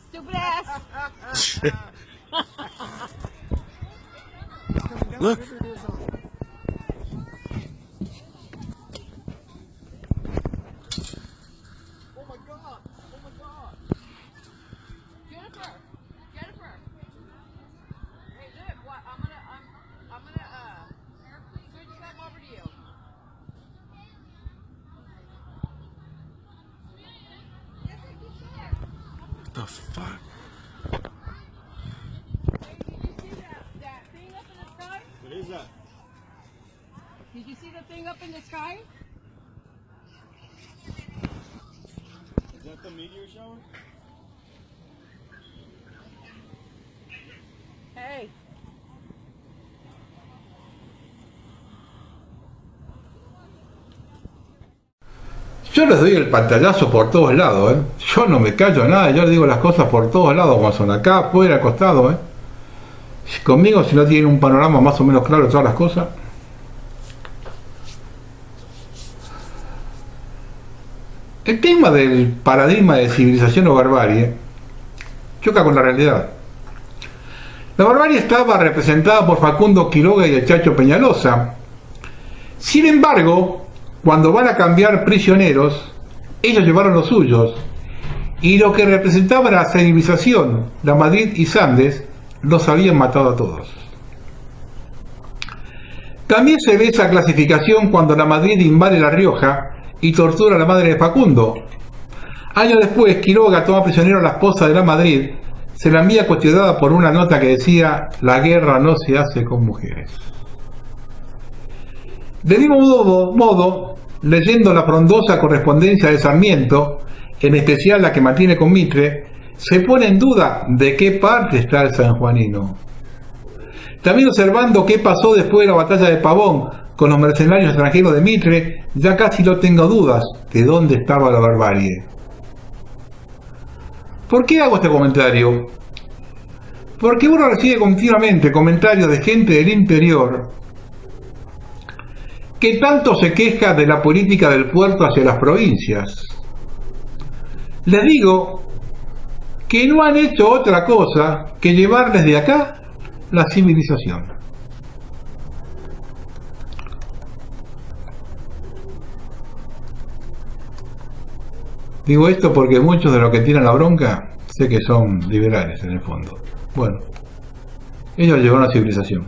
Stupid ass! Look. Oh my god! Oh my god! Jennifer! Jennifer! Hey, look! What? I'm gonna switch them over to you. What the fuck? Hey, did you see that thing up in the sky? What is that? Did you see the thing up in the sky? Is that the meteor shower? Hey! Yo les doy el pantallazo por todos lados, ¿eh? Yo no me callo nada, yo les digo las cosas por todos lados, cuando son acá, afuera, acostado, ¿eh? Conmigo, si no tienen un panorama más o menos claro de todas las cosas. El tema del paradigma de civilización o barbarie choca con la realidad. La barbarie estaba representada por Facundo Quiroga y el Chacho Peñalosa. Sin embargo, cuando van a cambiar prisioneros, ellos llevaron los suyos, y lo que representaba la civilización, la Madrid y Sandes, los habían matado a todos. También se ve esa clasificación cuando la Madrid invade La Rioja y tortura a la madre de Facundo. Años después, Quiroga toma prisionero a la esposa de la Madrid, se la envía cuestionada por una nota que decía: la guerra no se hace con mujeres. De mismo modo, leyendo la frondosa correspondencia de Sarmiento, en especial la que mantiene con Mitre, se pone en duda de qué parte está el sanjuanino. También observando qué pasó después de la batalla de Pavón con los mercenarios extranjeros de Mitre, ya casi no tengo dudas de dónde estaba la barbarie. ¿Por qué hago este comentario? Porque uno recibe continuamente comentarios de gente del interior que tanto se queja de la política del puerto hacia las provincias. Les digo que no han hecho otra cosa que llevar desde acá la civilización. Digo esto porque muchos de los que tiran la bronca sé que son liberales en el fondo. Bueno, ellos llevaron la civilización.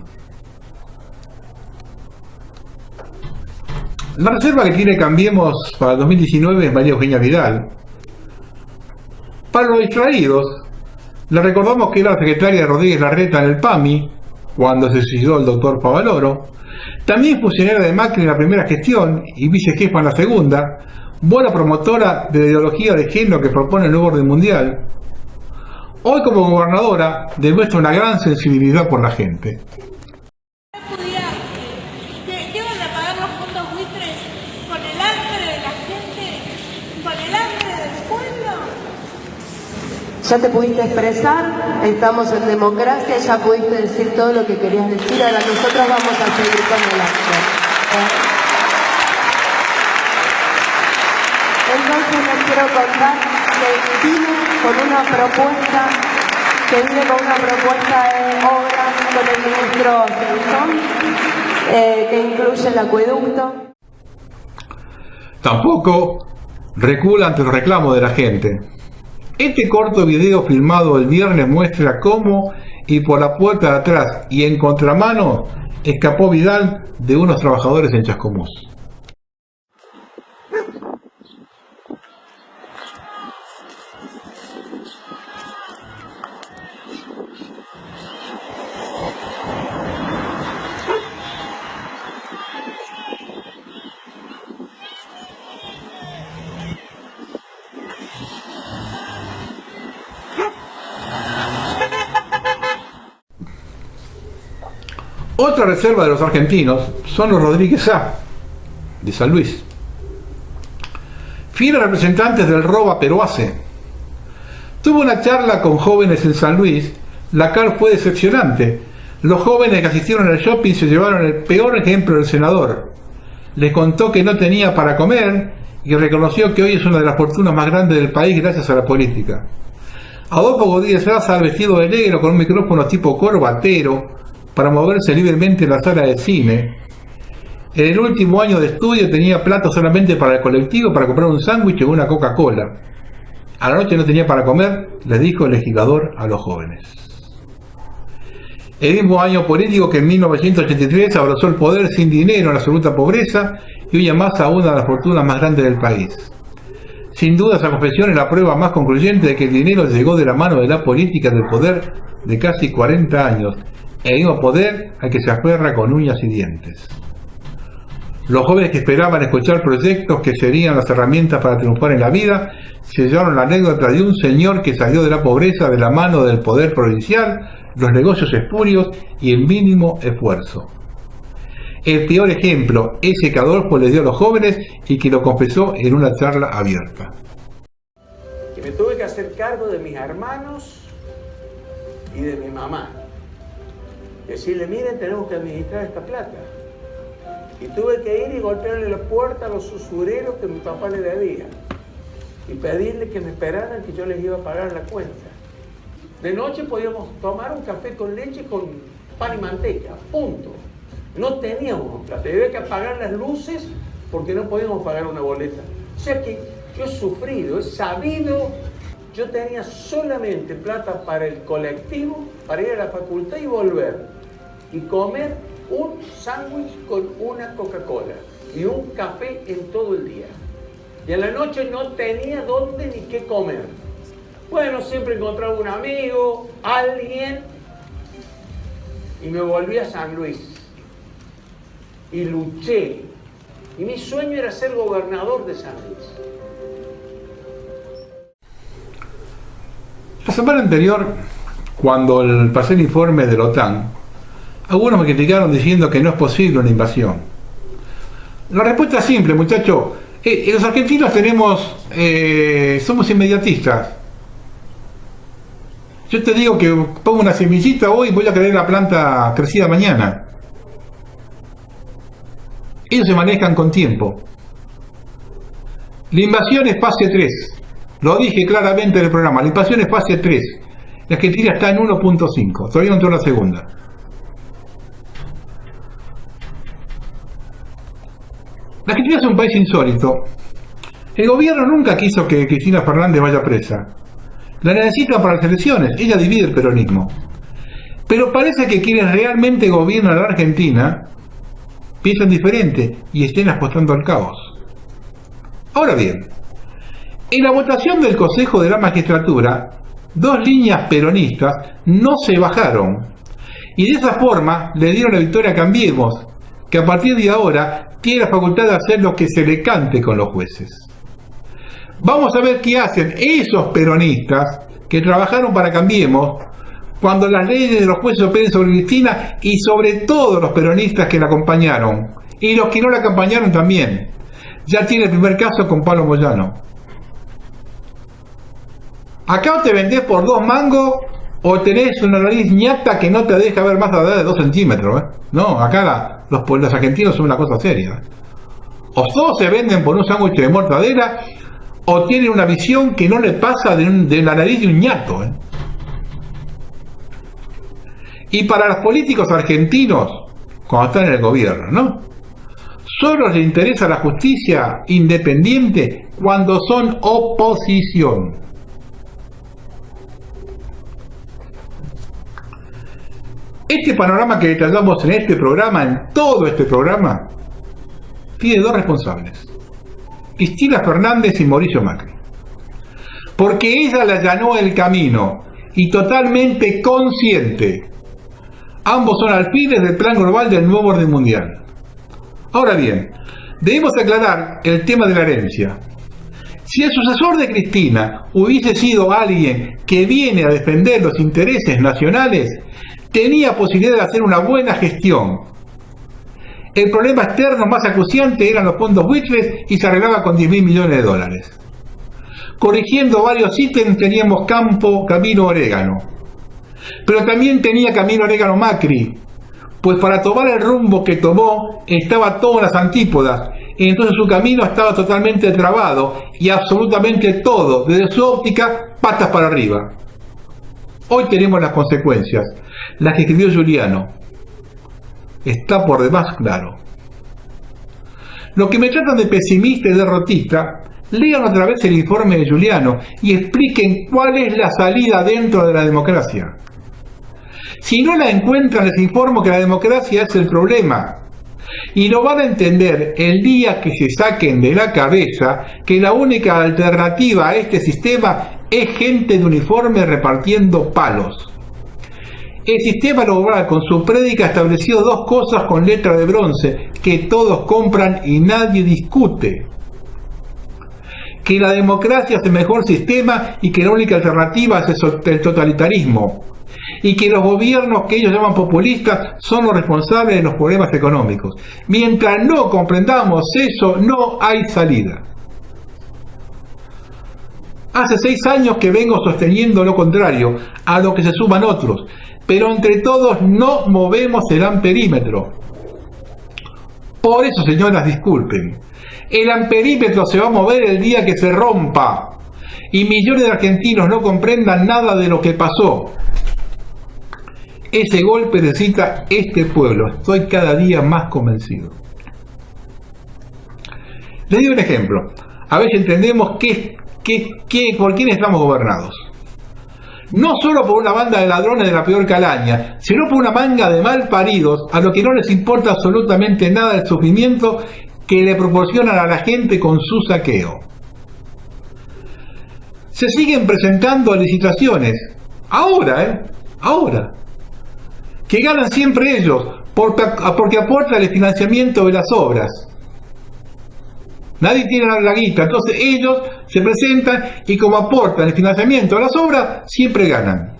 La reserva que tiene Cambiemos para el 2019 es María Eugenia Vidal. Para los distraídos, le recordamos que era la secretaria de Rodríguez Larreta en el PAMI, cuando se suicidó el doctor Favaloro. También funcionaria de Macri en la primera gestión y vicejefa en la segunda. Buena promotora de la ideología de género que propone el nuevo orden mundial. Hoy, como gobernadora, demuestra una gran sensibilidad por la gente. ¿Qué van a pagar los fondos buitres con el hambre de la gente? ¿Con el hambre del pueblo? Ya te pudiste expresar, estamos en democracia, ya pudiste decir todo lo que querías decir, ahora nosotros vamos a seguir con el acto. Entonces les quiero contar que viene con una propuesta de obra con el ministro Sansón, que incluye el acueducto. Tampoco recula ante los reclamos de la gente. Este corto video filmado el viernes muestra cómo, y por la puerta de atrás y en contramano, escapó Vidal de unos trabajadores en Chascomús. Otra reserva de los argentinos son los Rodríguez A, de San Luis. Fieles representantes del Roba Peroase. Tuvo una charla con jóvenes en San Luis, la cual fue decepcionante. Los jóvenes que asistieron al shopping se llevaron el peor ejemplo del senador. Les contó que no tenía para comer y reconoció que hoy es una de las fortunas más grandes del país gracias a la política. Adolfo Godínez Raza, vestido de negro con un micrófono tipo corbatero, para moverse libremente en la sala de cine. En el último año de estudio tenía plata solamente para el colectivo, para comprar un sándwich o una Coca-Cola. A la noche no tenía para comer, le dijo el legislador a los jóvenes. El mismo año político que en 1983 abrazó el poder sin dinero en la absoluta pobreza y hoy amasa una de las fortunas más grandes del país. Sin duda esa confesión es la prueba más concluyente de que el dinero llegó de la mano de la política del poder de casi 40 años. El mismo poder al que se aferra con uñas y dientes. Los jóvenes que esperaban escuchar proyectos que serían las herramientas para triunfar en la vida, se llevaron la anécdota de un señor que salió de la pobreza de la mano del poder provincial, los negocios espurios y el mínimo esfuerzo. El peor ejemplo, ese que Adolfo le dio a los jóvenes y que lo confesó en una charla abierta. Que me tuve que hacer cargo de mis hermanos y de mi mamá. Decirle, miren, tenemos que administrar esta plata. Y tuve que ir y golpearle la puerta a los usureros que mi papá le debía. y pedirle que me esperaran que yo les iba a pagar la cuenta. De noche podíamos tomar un café con leche con pan y manteca, punto. No teníamos plata, había que apagar las luces porque no podíamos pagar una boleta. O sea que yo he sufrido, he sabido, yo tenía solamente plata para el colectivo, para ir a la facultad y volver, y comer un sándwich con una Coca-Cola y un café en todo el día. Y a la noche no tenía dónde ni qué comer. Bueno, siempre encontraba un amigo, alguien, y me volví a San Luis. Y luché. Y mi sueño era ser gobernador de San Luis. La semana anterior, cuando pasé el informe de la OTAN, algunos me criticaron diciendo que no es posible una invasión. La respuesta es simple, muchachos. Los argentinos somos inmediatistas. Yo te digo que pongo una semillita hoy y voy a querer la planta crecida mañana. Ellos se manejan con tiempo. La invasión es fase 3. Lo dije claramente en el programa. La invasión es fase 3. La Argentina está en 1.5. Todavía no entró la segunda. La Argentina es un país insólito. El gobierno nunca quiso que Cristina Fernández vaya presa. La necesitan para las elecciones. Ella divide el peronismo. Pero parece que quienes realmente gobiernan a la Argentina piensan diferente y estén apostando al caos. Ahora bien, en la votación del Consejo de la Magistratura, 2 líneas peronistas no se bajaron y de esa forma le dieron la victoria a Cambiemos, que a partir de ahora tiene la facultad de hacer lo que se le cante con los jueces. Vamos a ver qué hacen esos peronistas que trabajaron para Cambiemos cuando las leyes de los jueces operen sobre Cristina y sobre todo los peronistas que la acompañaron y los que no la acompañaron también. Ya tiene el primer caso con Pablo Moyano. Acá te vendés por 2 mangos o tenés una nariz ñata que no te deja ver más allá de 2 centímetros. No, acá los argentinos son una cosa seria. O todos se venden por un sándwich de mortadela o tienen una visión que no le pasa de la nariz de un ñato. Y para los políticos argentinos, cuando están en el gobierno, ¿no? Solo les interesa la justicia independiente cuando son oposición. Este panorama que detallamos en este programa, en todo este programa, tiene 2 responsables: Cristina Fernández y Mauricio Macri. Porque ella le allanó el camino y totalmente consciente. Ambos son alfiles del plan global del nuevo orden mundial. Ahora bien, debemos aclarar el tema de la herencia. Si el sucesor de Cristina hubiese sido alguien que viene a defender los intereses nacionales, tenía posibilidad de hacer una buena gestión. El problema externo más acuciante eran los fondos buitres y se arreglaba con 10.000 millones de dólares. Corrigiendo varios ítems teníamos camino orégano. Pero también tenía camino orégano Macri, pues para tomar el rumbo que tomó estaba todo en las antípodas, y entonces su camino estaba totalmente trabado y absolutamente todo, desde su óptica, patas para arriba. Hoy tenemos las consecuencias, las que escribió Giuliano. Está por demás claro. Los que me tratan de pesimista y derrotista, lean otra vez el informe de Giuliano y expliquen cuál es la salida dentro de la democracia. Si no la encuentran, les informo que la democracia es el problema. Y lo van a entender el día que se saquen de la cabeza que la única alternativa a este sistema es gente de uniforme repartiendo palos. El sistema global con su prédica estableció 2 cosas con letra de bronce que todos compran y nadie discute: que la democracia es el mejor sistema y que la única alternativa es el totalitarismo, y que los gobiernos que ellos llaman populistas son los responsables de los problemas económicos. Mientras no comprendamos eso, no hay salida. Hace 6 años que vengo sosteniendo lo contrario, a lo que se suman otros, pero entre todos no movemos el amperímetro. Por eso, señoras, disculpen, el amperímetro se va a mover el día que se rompa. y millones de argentinos no comprendan nada de lo que pasó. Ese golpe necesita este pueblo. Estoy cada día más convencido. Les doy un ejemplo. A ver si entendemos por quién estamos gobernados. No solo por una banda de ladrones de la peor calaña, sino por una manga de malparidos a los que no les importa absolutamente nada el sufrimiento que le proporcionan a la gente con su saqueo. Se siguen presentando licitaciones, ahora, que ganan siempre ellos, porque aportan el financiamiento de las obras. Nadie tiene la guita, entonces ellos se presentan y como aportan el financiamiento de las obras, siempre ganan.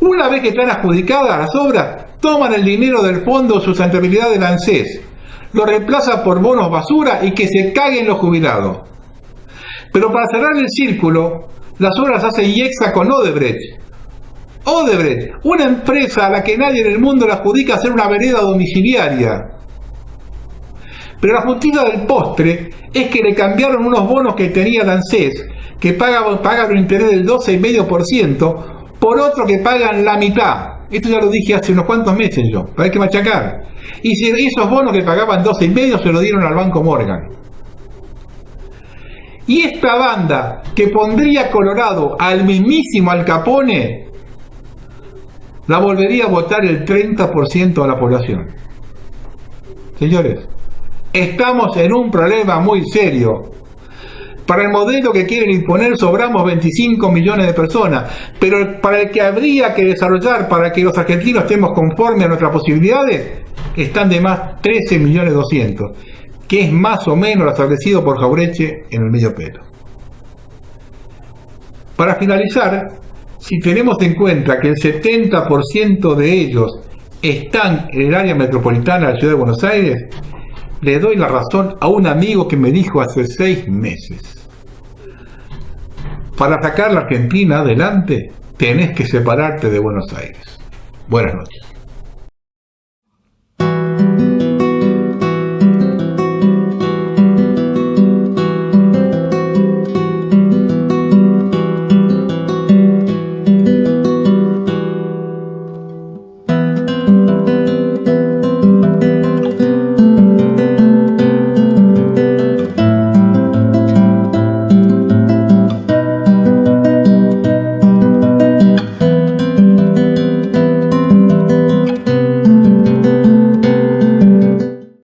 Una vez que están adjudicadas las obras, toman el dinero del Fondo de Sustentabilidad del ANSES, lo reemplazan por bonos basura y que se caguen los jubilados. Pero para cerrar el círculo, las obras hace IEXA con Odebrecht. Odebrecht, una empresa a la que nadie en el mundo le adjudica hacer una vereda domiciliaria. Pero la justicia del postre es que le cambiaron unos bonos que tenía el ANSES, que pagan un interés del 12,5%, por otro que pagan la mitad. Esto ya lo dije hace unos cuantos meses yo, para hay que machacar. Y si esos bonos que pagaban 12,5 se lo dieron al Banco Morgan. Y esta banda que pondría Colorado al mismísimo Al Capone, la volvería a votar el 30% de la población. Señores, estamos en un problema muy serio. Para el modelo que quieren imponer sobramos 25 millones de personas, pero para el que habría que desarrollar para que los argentinos estemos conformes a nuestras posibilidades, están de más 13.200.000, que es más o menos lo establecido por Jauretche en el medio pelo. Para finalizar, si tenemos en cuenta que el 70% de ellos están en el área metropolitana de la Ciudad de Buenos Aires, le doy la razón a un amigo que me dijo hace 6 meses: para sacar la Argentina adelante, tenés que separarte de Buenos Aires. Buenas noches.